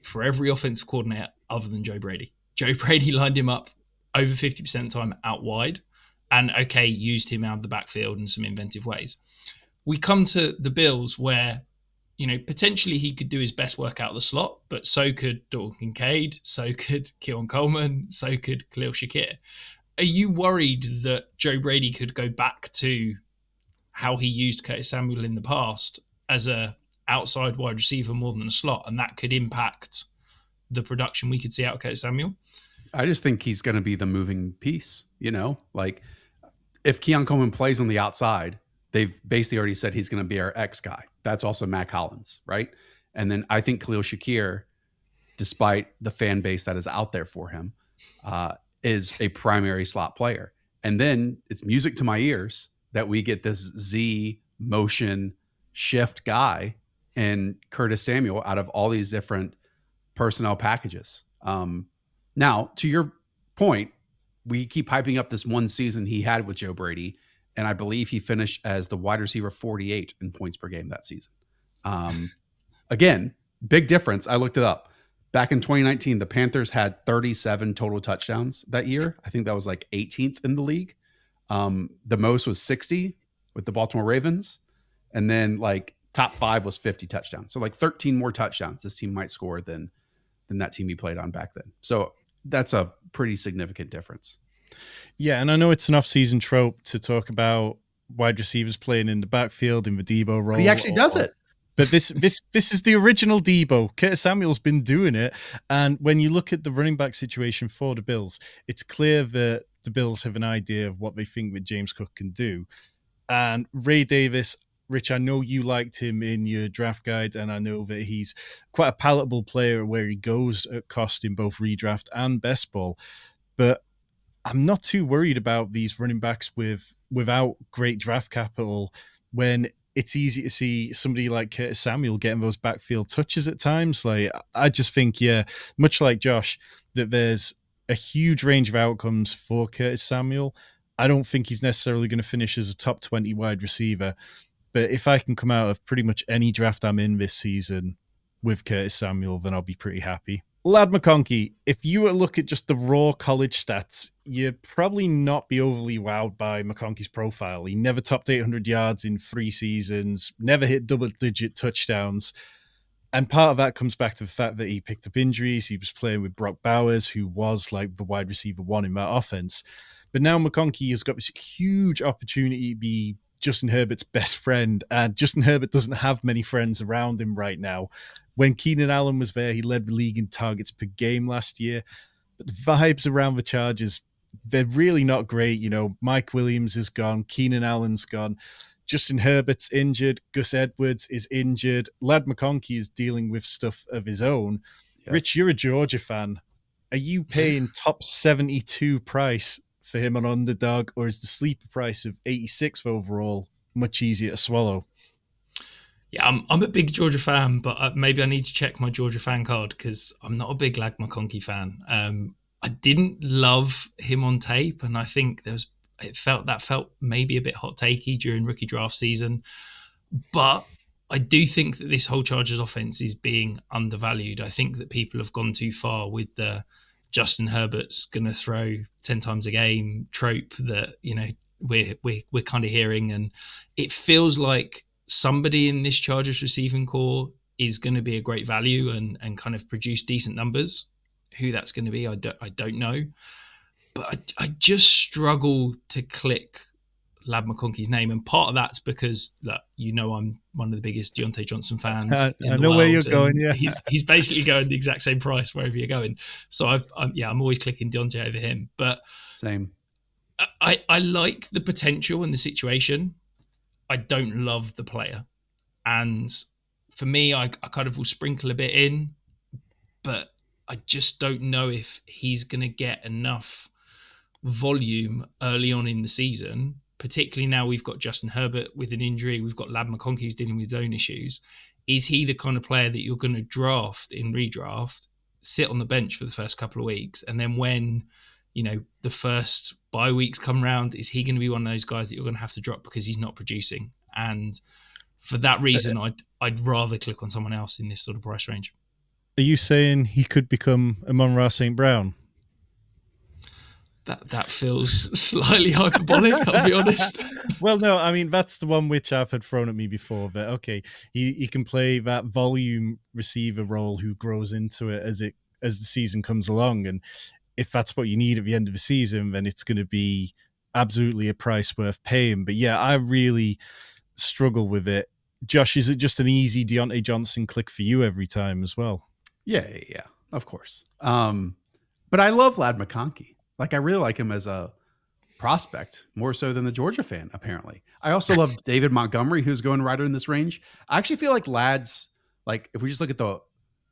for every offensive coordinator other than Joe Brady. Joe Brady lined him up over 50% of the time out wide, and used him out of the backfield in some inventive ways. We come to the Bills where, potentially he could do his best work out of the slot, but so could Dalton Kincaid, so could Keon Coleman, so could Khalil Shakir. Are you worried that Joe Brady could go back to how he used Curtis Samuel in the past as a outside wide receiver more than a slot, and that could impact the production we could see out of Curtis Samuel? I just think he's going to be the moving piece, like if Keon Coleman plays on the outside, they've basically already said he's going to be our X guy. That's also Matt Collins, right? And then I think Khalil Shakir despite the fan base that is out there for him, is a primary slot player. And then it's music to my ears that we get this Z motion shift guy and Curtis Samuel out of all these different personnel packages. Now, to your point, we keep hyping up this one season he had with Joe Brady, and I believe he finished as the wide receiver 48 in points per game that season. Again, big difference. I looked it up. Back in 2019, the Panthers had 37 total touchdowns that year. I think that was like 18th in the league. The most was 60 with the Baltimore Ravens. And then like top 5 was 50 touchdowns. So like 13 more touchdowns this team might score than that team he played on back then. So that's a pretty significant difference. Yeah, and I know it's an off-season trope to talk about wide receivers playing in the backfield in the Debo role. But he actually does it. But this is the original Debo. Curtis Samuel's been doing it. And when you look at the running back situation for the Bills, it's clear that the Bills have an idea of what they think that James Cook can do. And Ray Davis, Rich, I know you liked him in your draft guide, and I know that he's quite a palatable player where he goes at cost in both redraft and best ball. But I'm not too worried about these running backs without great draft capital when it's easy to see somebody like Curtis Samuel getting those backfield touches at times. Like, I just think, yeah, much like Josh, that there's a huge range of outcomes for Curtis Samuel. I don't think he's necessarily going to finish as a top 20 wide receiver, but if I can come out of pretty much any draft I'm in this season with Curtis Samuel, then I'll be pretty happy. Lad McConkey, if you were to look at just the raw college stats, you'd probably not be overly wowed by McConkey's profile. He never topped 800 yards in 3 seasons, never hit double-digit touchdowns. And part of that comes back to the fact that he picked up injuries. He was playing with Brock Bowers, who was like the wide receiver 1 in that offense. But now McConkey has got this huge opportunity to be Justin Herbert's best friend, and Justin Herbert doesn't have many friends around him right now. When Keenan Allen was there, he led the league in targets per game last year. But the vibes around the Chargers, they're really not great. You know, Mike Williams is gone. Keenan Allen's gone. Justin Herbert's injured. Gus Edwards is injured. Lad McConkey is dealing with stuff of his own. Yes. Rich, you're a Georgia fan. Are you paying top 72 price for him on underdog, or is the sleeper price of 86 overall much easier to swallow? Yeah, I'm a big Georgia fan, but maybe I need to check my Georgia fan card because I'm not a big Lad McConkey fan. I didn't love him on tape, and I think it felt maybe a bit hot takey during rookie draft season. But I do think that this whole Chargers offense is being undervalued. I think that people have gone too far with the Justin Herbert's going to throw 10 times a game trope that, you know, we're kind of hearing, and it feels like somebody in this Chargers receiving core is going to be a great value and kind of produce decent numbers. Who that's going to be, I don't know. But I just struggle to click Lad McConkey's name. And part of that's because, you know, I'm one of the biggest Deontay Johnson fans. I know where you're going, yeah. He's basically going the exact same price wherever you're going. So I'm always clicking Deontay over him. But same. I like the potential and the situation. I don't love the player. And for me, I kind of will sprinkle a bit in, but I just don't know if he's going to get enough volume early on in the season, particularly now we've got Justin Herbert with an injury. We've got Lad McConkey who's dealing with his own issues. Is he the kind of player that you're going to draft in redraft, sit on the bench for the first couple of weeks, and then when, you know, the first bye weeks come round, is he going to be one of those guys that you're going to have to drop because he's not producing? And for that reason, I'd rather click on someone else in this sort of price range. Are you saying he could become Amon-Ra St. Brown? That feels slightly hyperbolic, I'll be honest. Well, no, I mean, that's the one which I've had thrown at me before. But okay, he can play that volume receiver role who grows into it as the season comes along. And if that's what you need at the end of the season, then it's going to be absolutely a price worth paying. But yeah, I really struggle with it. Josh, is it just an easy Deontay Johnson click for you every time as well? Yeah, of course. But I love Lad McConkey. Like, I really like him as a prospect, more so than the Georgia fan, apparently. I also love David Montgomery, who's going right in this range. I actually feel like Lad's, like, if we just look at the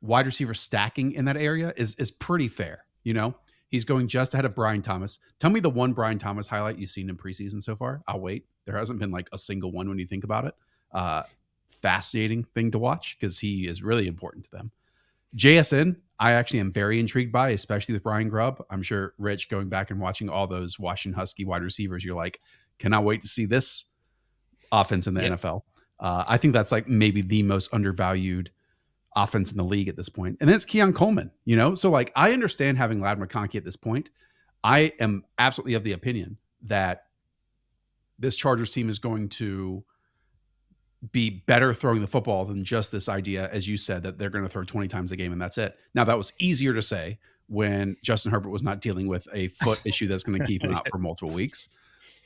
wide receiver stacking in that area is pretty fair. You know, he's going just ahead of Brian Thomas. Tell me the one Brian Thomas highlight you've seen in preseason so far. I'll wait. There hasn't been like a single one when you think about it. Fascinating thing to watch because he is really important to them. JSN, I actually am very intrigued by, especially with Brian Grubb. I'm sure, Rich, going back and watching all those Washington Husky wide receivers, you're like, cannot wait to see this offense in the NFL. I think that's like maybe the most undervalued offense in the league at this point. And then it's Keon Coleman, you know? So like, I understand having Ladd McConkey at this point. I am absolutely of the opinion that this Chargers team is going to be better throwing the football than just this idea, as you said, that they're going to throw 20 times a game and that's it. Now, that was easier to say when Justin Herbert was not dealing with a foot issue that's going to keep him out for multiple weeks.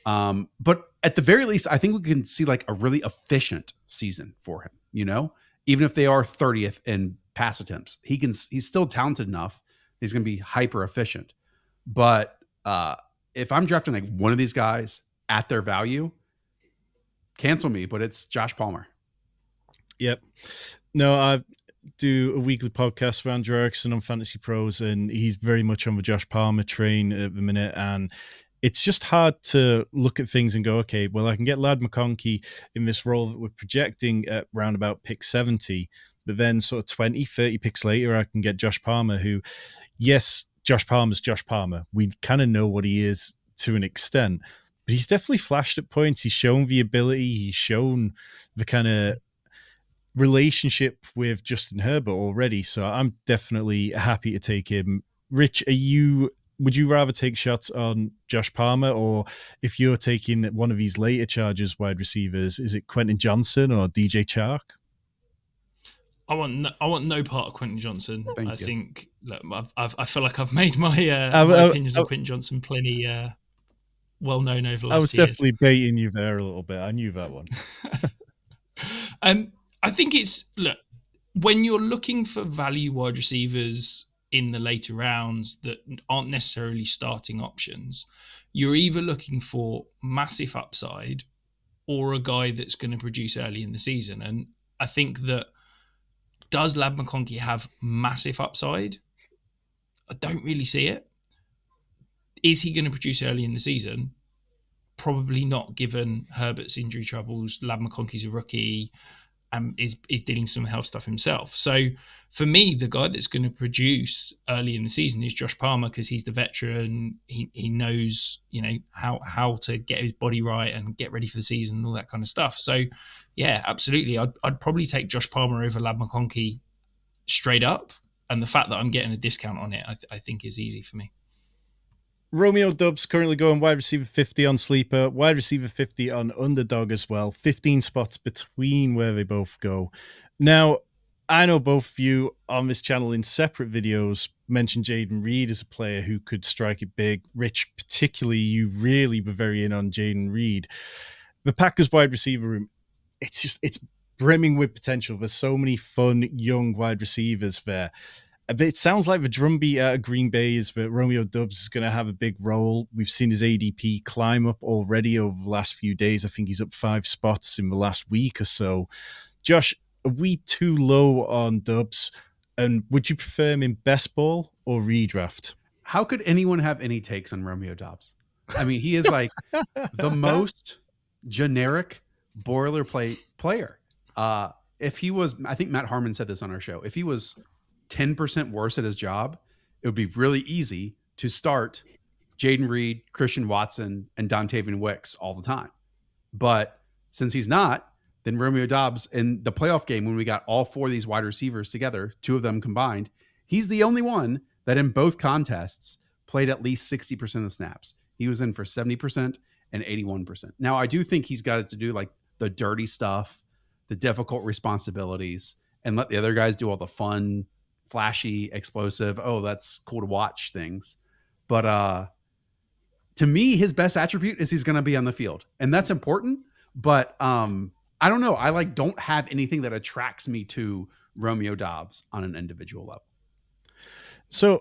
But at the very least, I think we can see like a really efficient season for him, you know, even if they are 30th in pass attempts, he's still talented enough. He's going to be hyper efficient. But if I'm drafting like one of these guys at their value, cancel me, but it's Josh Palmer. Yep. No, I do a weekly podcast with Andrew Erickson on Fantasy Pros, and he's very much on the Josh Palmer train at the minute. And it's just hard to look at things and go, okay, well, I can get Ladd McConkey in this role that we're projecting at round about pick 70, but then sort of 20, 30 picks later, I can get Josh Palmer, who, yes, Josh Palmer's Josh Palmer. We kind of know what he is to an extent, but he's definitely flashed at points. He's shown the ability. He's shown the kind of relationship with Justin Herbert already. So I'm definitely happy to take him. Rich, would you rather take shots on Josh Palmer, or if you're taking one of these later Chargers wide receivers, is it Quentin Johnson or DJ Chark? I want no part of Quentin Johnson. Thank I you. think look, I feel like I've made my opinions on Quentin Johnson plenty well known over the last I was years. definitely baiting you there a little bit. I knew that one. I think it's, look, when you're looking for value wide receivers in the later rounds that aren't necessarily starting options, you're either looking for massive upside or a guy that's going to produce early in the season. And I think that, does Ladd McConkey have massive upside? I don't really see it. Is he going to produce early in the season? Probably not, given Herbert's injury troubles. Ladd McConkey's a rookie and is dealing some health stuff himself. So for me, the guy that's going to produce early in the season is Josh Palmer, because he's the veteran. He knows, you know, how to get his body right and get ready for the season and all that kind of stuff. So yeah, absolutely. I'd probably take Josh Palmer over Ladd McConkey straight up. And the fact that I'm getting a discount on it, I think is easy for me. Romeo Doubs currently going wide receiver 50 on Sleeper, wide receiver 50 on Underdog as well. 15 spots between where they both go. Now, I know both of you on this channel in separate videos mentioned Jayden Reed as a player who could strike it big. Rich, particularly, you really were very in on Jayden Reed. The Packers wide receiver room, it's brimming with potential. There's so many fun young wide receivers there. But it sounds like the drumbeat out of Green Bay is that Romeo Doubs is going to have a big role. We've seen his ADP climb up already over the last few days. I think he's up 5 spots in the last week or so. Josh, are we too low on Doubs? And would you prefer him in best ball or redraft? How could anyone have any takes on Romeo Doubs? I mean, he is like the most generic boilerplate player. If he was, I think Matt Harmon said this on our show, if he was 10% worse at his job, it would be really easy to start Jayden Reed, Christian Watson, and Dontavian Wicks all the time. But since he's not, then Romeo Doubs in the playoff game, when we got all 4 of these wide receivers together, 2 of them combined, he's the only one that in both contests played at least 60% of the snaps. He was in for 70% and 81%. Now, I do think he's got it to do like the dirty stuff, the difficult responsibilities, and let the other guys do all the fun, flashy, explosive, oh, that's cool to watch things. But to me, his best attribute is he's going to be on the field, and that's important. But I don't know. I don't have anything that attracts me to Romeo Doubs on an individual level. So,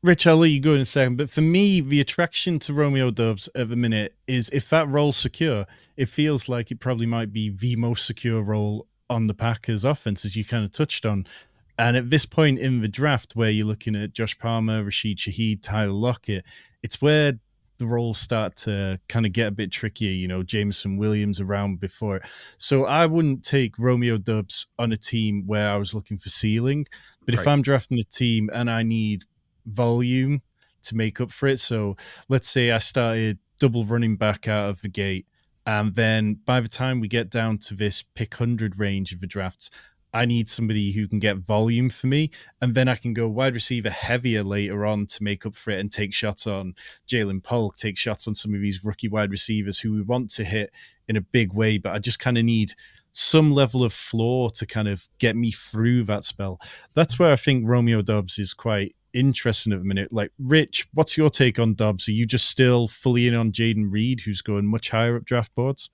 Rich, I'll let you go in a second, but for me, the attraction to Romeo Doubs at the minute is if that role's secure, it feels like it probably might be the most secure role on the Packers offense, as you kind of touched on. And at this point in the draft, where you're looking at Josh Palmer, Rashid Shaheed, Tyler Lockett, it's where the roles start to kind of get a bit trickier. You know, Jameson Williams around before it. So I wouldn't take Romeo Doubs on a team where I was looking for ceiling. But if I'm drafting a team and I need volume to make up for it, so let's say I started double running back out of the gate, and then by the time we get down to this pick 100 range of the drafts, I need somebody who can get volume for me, and then I can go wide receiver heavier later on to make up for it and take shots on Jalen Polk, take shots on some of these rookie wide receivers who we want to hit in a big way, but I just kind of need some level of floor to kind of get me through that spell. That's where I think Romeo Doubs is quite interesting at the minute. Like, Rich, what's your take on Doubs? Are you just still fully in on Jaden Reed, who's going much higher up draft boards?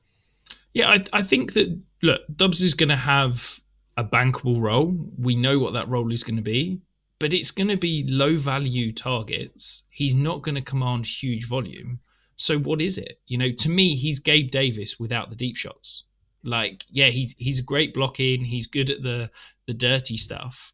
Yeah, I think that, look, Doubs is going to have a bankable role. We know what that role is going to be, but it's going to be low value targets. He's not going to command huge volume. So what is it? You know, to me, he's Gabe Davis without the deep shots. Like, yeah, he's a great blocking. He's good at the dirty stuff.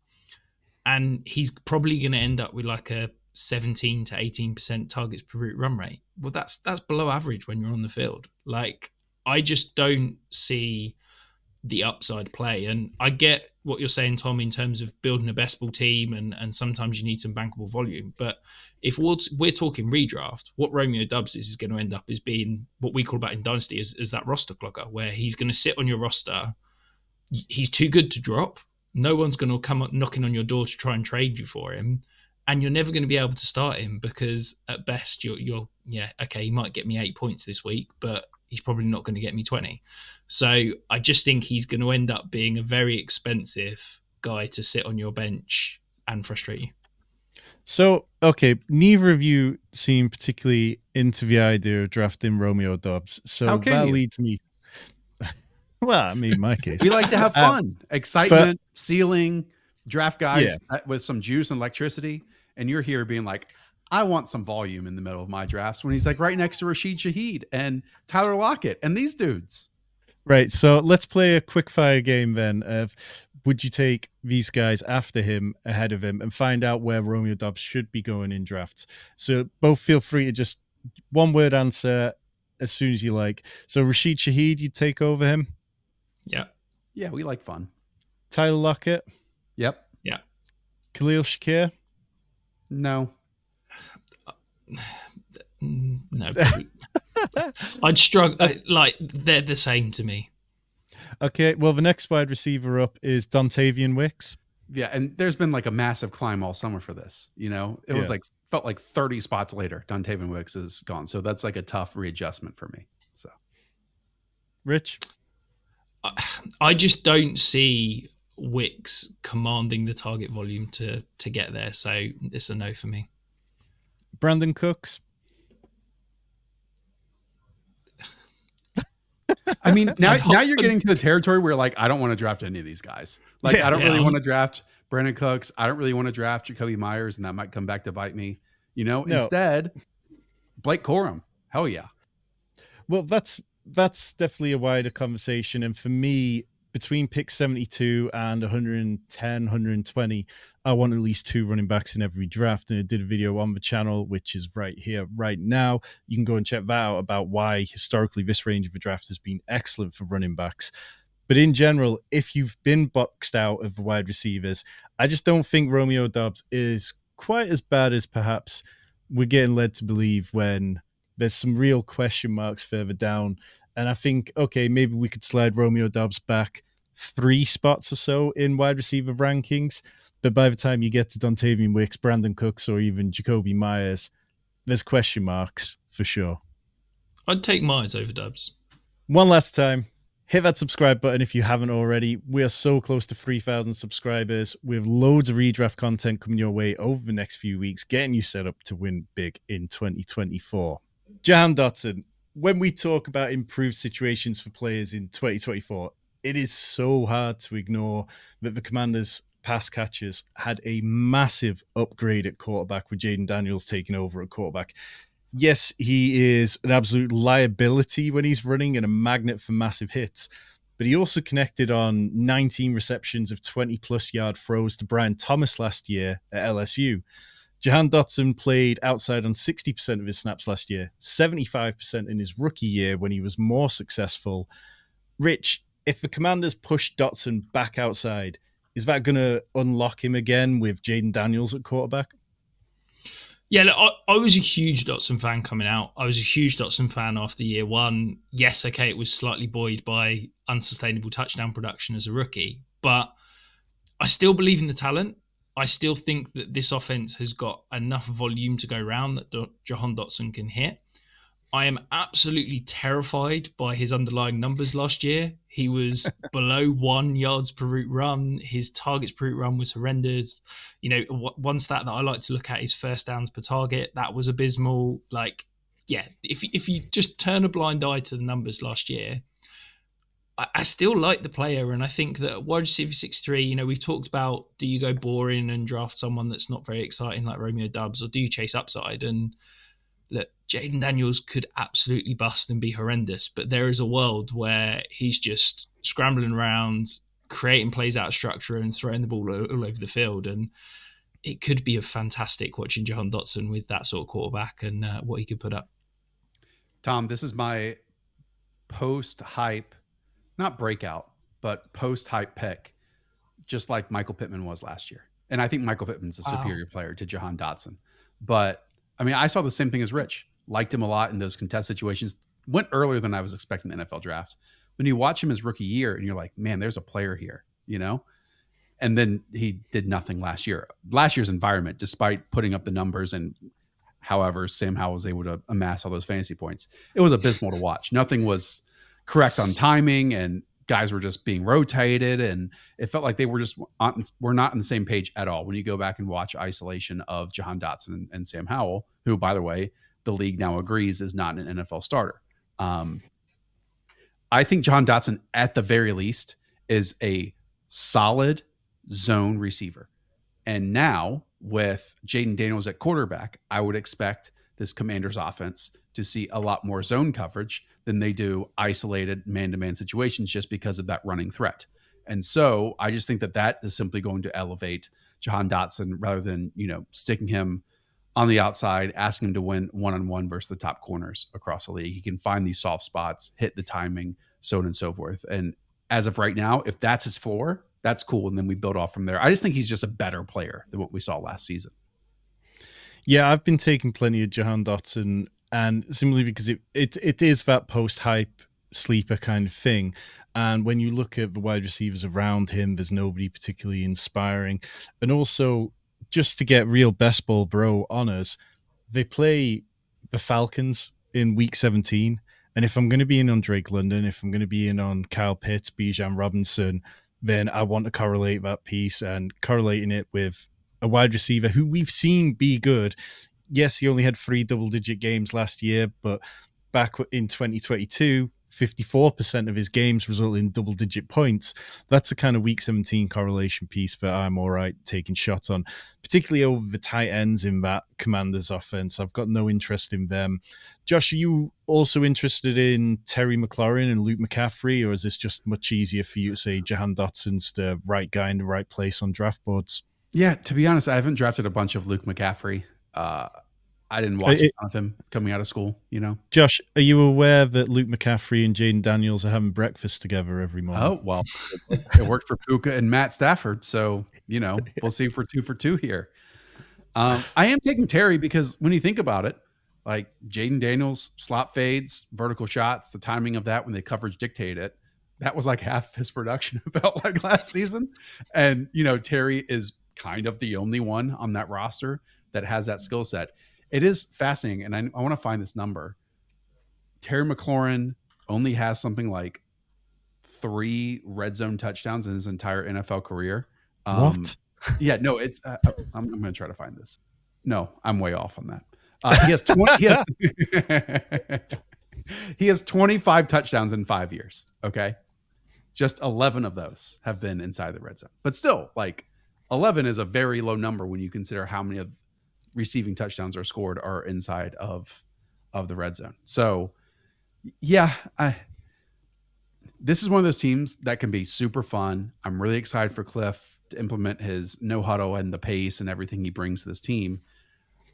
And he's probably going to end up with like a 17 to 18% targets per route run rate. Well, that's below average when you're on the field. Like, I just don't see the upside play. And I get what you're saying, Tom, in terms of building a best ball team and sometimes you need some bankable volume. But if we're talking redraft, what Romeo Doubs is going to end up is being what we call back in Dynasty is that roster clogger, where he's going to sit on your roster. He's too good to drop. No one's going to come up knocking on your door to try and trade you for him. And you're never going to be able to start him because at best you're okay, he might get me 8 points this week, but he's probably not going to get me 20. So I just think he's going to end up being a very expensive guy to sit on your bench and frustrate you. So, okay, neither of you seem particularly into the idea of drafting Romeo Doubs. So that leads me... Well, I mean, in my case. We like to have fun, excitement, ceiling, draft guys with some juice and electricity. And you're here being like, I want some volume in the middle of my drafts, when he's like right next to Rashid Shaheed and Tyler Lockett and these dudes. Right. So let's play a quick fire game then of would you take these guys after him, ahead of him, and find out where Romeo Doubs should be going in drafts. So both feel free to just one word answer as soon as you like. So Rashid Shaheed, you'd take over him? Yeah. Yeah, we like fun. Tyler Lockett? Yep. Yeah. Khalil Shakir? No. No. I'd struggle. Like, they're the same to me. Okay, well, the next wide receiver up is Dontavian Wicks. Yeah, and there's been like a massive climb all summer for this. You know, it was like, felt like 30 spots later, Dontavian Wicks is gone. So that's like a tough readjustment for me. So, Rich? I just don't see Wicks commanding the target volume to get there. So it's a no for me. Brandon Cooks? I mean, now you're getting to the territory where like, I don't want to draft any of these guys. Like, I don't really want to draft Brandon Cooks. I don't really want to draft Jacoby Myers, and that might come back to bite me. You know, instead, Blake Corum. Hell yeah. Well, that's definitely a wider conversation. And for me, between pick 72 and 110, 120, I want at least 2 running backs in every draft. And I did a video on the channel, which is right here, right now. You can go and check that out about why historically this range of the draft has been excellent for running backs. But in general, if you've been boxed out of the wide receivers, I just don't think Romeo Doubs is quite as bad as perhaps we're getting led to believe when there's some real question marks further down. And I think, okay, maybe we could slide Romeo Doubs back 3 spots or so in wide receiver rankings. But by the time you get to Dontavian Wicks, Brandon Cooks, or even Jacoby Myers, there's question marks for sure. I'd take Myers over Doubs. One last time, hit that subscribe button if you haven't already. We are so close to 3,000 subscribers. We have loads of redraft content coming your way over the next few weeks, getting you set up to win big in 2024. Jahan Dotson, when we talk about improved situations for players in 2024, it is so hard to ignore that the Commanders' pass catchers had a massive upgrade at quarterback with Jaden Daniels taking over at quarterback. Yes, he is an absolute liability when he's running and a magnet for massive hits, but he also connected on 19 receptions of 20-plus yard throws to Brian Thomas last year at LSU. Jahan Dotson played outside on 60% of his snaps last year, 75% in his rookie year when he was more successful. Rich, if the Commanders push Dotson back outside, is that going to unlock him again with Jaden Daniels at quarterback? Yeah, look, I was a huge Dotson fan coming out. I was a huge Dotson fan after year one. Yes, okay, it was slightly buoyed by unsustainable touchdown production as a rookie, but I still believe in the talent. I still think that this offense has got enough volume to go around that Jahan Dotson can hit. I am absolutely terrified by his underlying numbers last year. He was below 1 yards per route run. His targets per route run was horrendous. You know, one stat that I like to look at is first downs per target. That was abysmal. Like, yeah, if you just turn a blind eye to the numbers last year, I still like the player, and I think that wide receiver 6'3", you know, we've talked about, do you go boring and draft someone that's not very exciting like Romeo Doubs, or do you chase upside? And look, Jaden Daniels could absolutely bust and be horrendous, but there is a world where he's just scrambling around, creating plays out of structure and throwing the ball all over the field. And it could be a fantastic watching Jahan Dotson with that sort of quarterback and what he could put up. Tom, this is my post-hype, not breakout, but post-hype pick, just like Michael Pittman was last year. And I think Michael Pittman's a superior player to Jahan Dotson. But I mean, I saw the same thing as Rich. Liked him a lot in those contest situations. Went earlier than I was expecting the NFL draft. When you watch him his rookie year and you're like, man, there's a player here, you know? And then he did nothing last year. Last year's environment, despite putting up the numbers and however Sam Howell was able to amass all those fantasy points, it was abysmal to watch. Nothing was correct on timing, and guys were just being rotated, and it felt like they were just we're not on the same page at all. When you go back and watch isolation of Jahan Dotson and Sam Howell, who, by the way, the league now agrees is not an NFL starter. I think Jahan Dotson, at the very least, is a solid zone receiver. And now with Jaden Daniels at quarterback, I would expect this Commanders offense to see a lot more zone coverage than they do isolated man-to-man situations, just because of that running threat. And so I just think that that is simply going to elevate Jahan Dotson, rather than, you know, sticking him on the outside, asking him to win one-on-one versus the top corners across the league. He can find these soft spots, hit the timing, so on and so forth. And as of right now, if that's his floor, that's cool. And then we build off from there. I just think he's just a better player than what we saw last season. Yeah, I've been taking plenty of Jahan Dotson, and simply because it is that post-hype sleeper kind of thing. And when you look at the wide receivers around him, there's nobody particularly inspiring. And also, just to get real best ball bro honors, they play the Falcons in week 17. And if I'm going to be in on Drake London, if I'm going to be in on Kyle Pitts, Bijan Robinson, then I want to correlate that piece, and correlating it with a wide receiver who we've seen be good. Yes, he only had 3 double-digit games last year, but back in 2022, 54% of his games result in double-digit points. That's the kind of week 17 correlation piece that I'm all right taking shots on, particularly over the tight ends in that Commanders offense. I've got no interest in them. Josh, are you also interested in Terry McLaurin and Luke McCaffrey, or is this just much easier for you to say Jahan Dotson's the right guy in the right place on draft boards? Yeah, to be honest, I haven't drafted a bunch of Luke McCaffrey. I didn't watch a ton of him coming out of school, you know. Josh, are you aware that Luke McCaffrey and Jaden Daniels are having breakfast together every morning? Oh, well, it worked for Puka and Matt Stafford. So, you know, we'll see if we're 2 for 2 here. I am taking Terry because when you think about it, like Jaden Daniels, slot fades, vertical shots, the timing of that when the coverage dictated it, that was like half his production about like last season. And, you know, Terry is kind of the only one on that roster that has that skill set. It is fascinating, and I want to find this number. Terry McLaurin only has something like 3 red zone touchdowns in his entire NFL career. What? Yeah, no, it's. I'm going to try to find this. No, I'm way off on that. He has 20. He has 25 touchdowns in 5 years. Okay, just 11 of those have been inside the red zone, but still, like 11 is a very low number when you consider how many of receiving touchdowns are scored are inside of the red zone. So yeah, This is one of those teams that can be super fun. I'm really excited for Cliff to implement his no huddle and the pace and everything he brings to this team.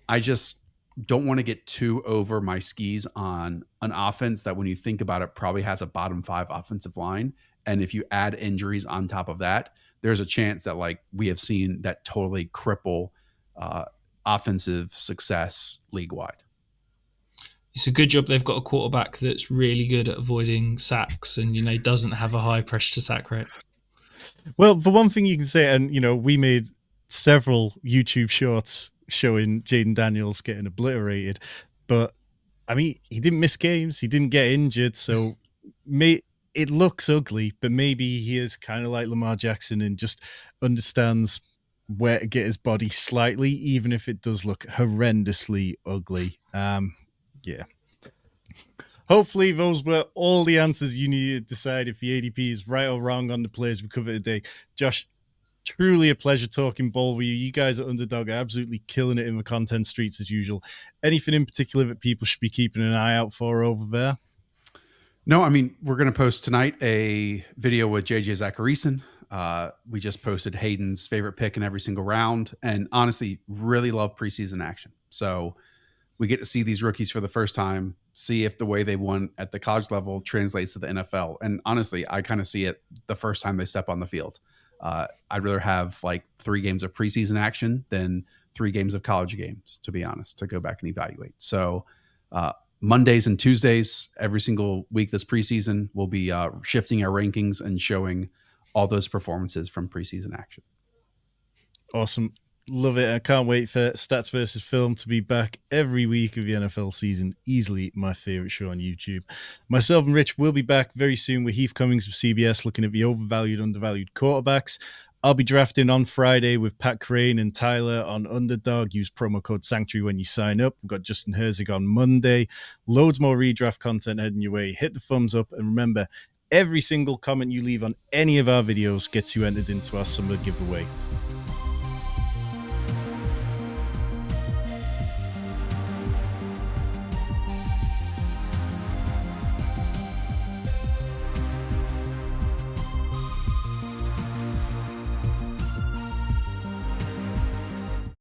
I just don't want to get too over my skis on an offense that, when you think about it, probably has a bottom 5 offensive line. And if you add injuries on top of that, there's a chance that, like we have seen, that totally cripple offensive success league wide. It's a good job they've got a quarterback that's really good at avoiding sacks and, doesn't have a high pressure to sack rate. Well, the one thing you can say, and, we made several YouTube shorts showing Jaden Daniels getting obliterated, but I mean, he didn't miss games. He didn't get injured. So it looks ugly, but maybe he is kind of like Lamar Jackson and just understands where to get his body slightly, even if it does look horrendously ugly. Yeah. Hopefully those were all the answers you needed to decide if the ADP is right or wrong on the players we covered today. Josh, truly a pleasure talking ball with you. You guys at Underdog are absolutely killing it in the content streets as usual. Anything in particular that people should be keeping an eye out for over there? No, I mean, we're going to post tonight a video with JJ Zacharyson. We just posted Hayden's favorite pick in every single round, and honestly, really love preseason action. So we get to see these rookies for the first time, see if the way they won at the college level translates to the NFL. And honestly, I kind of see it the first time they step on the field. I'd rather have like 3 games of preseason action than 3 games of college games, to be honest, to go back and evaluate. So Mondays and Tuesdays, every single week this preseason, we'll be shifting our rankings and showing all those performances from preseason action. Awesome. Love it. I can't wait for Stats versus Film to be back every week of the NFL season. Easily my favorite show on YouTube. Myself and Rich will be back very soon with Heath Cummings of CBS looking at the overvalued, undervalued quarterbacks. I'll be drafting on Friday with Pat Crane and Tyler on Underdog. Use promo code Sanctuary when you sign up. We've got Justin Herzig on Monday. Loads more redraft content heading your way. Hit the thumbs up. And remember, every single comment you leave on any of our videos gets you entered into our summer giveaway.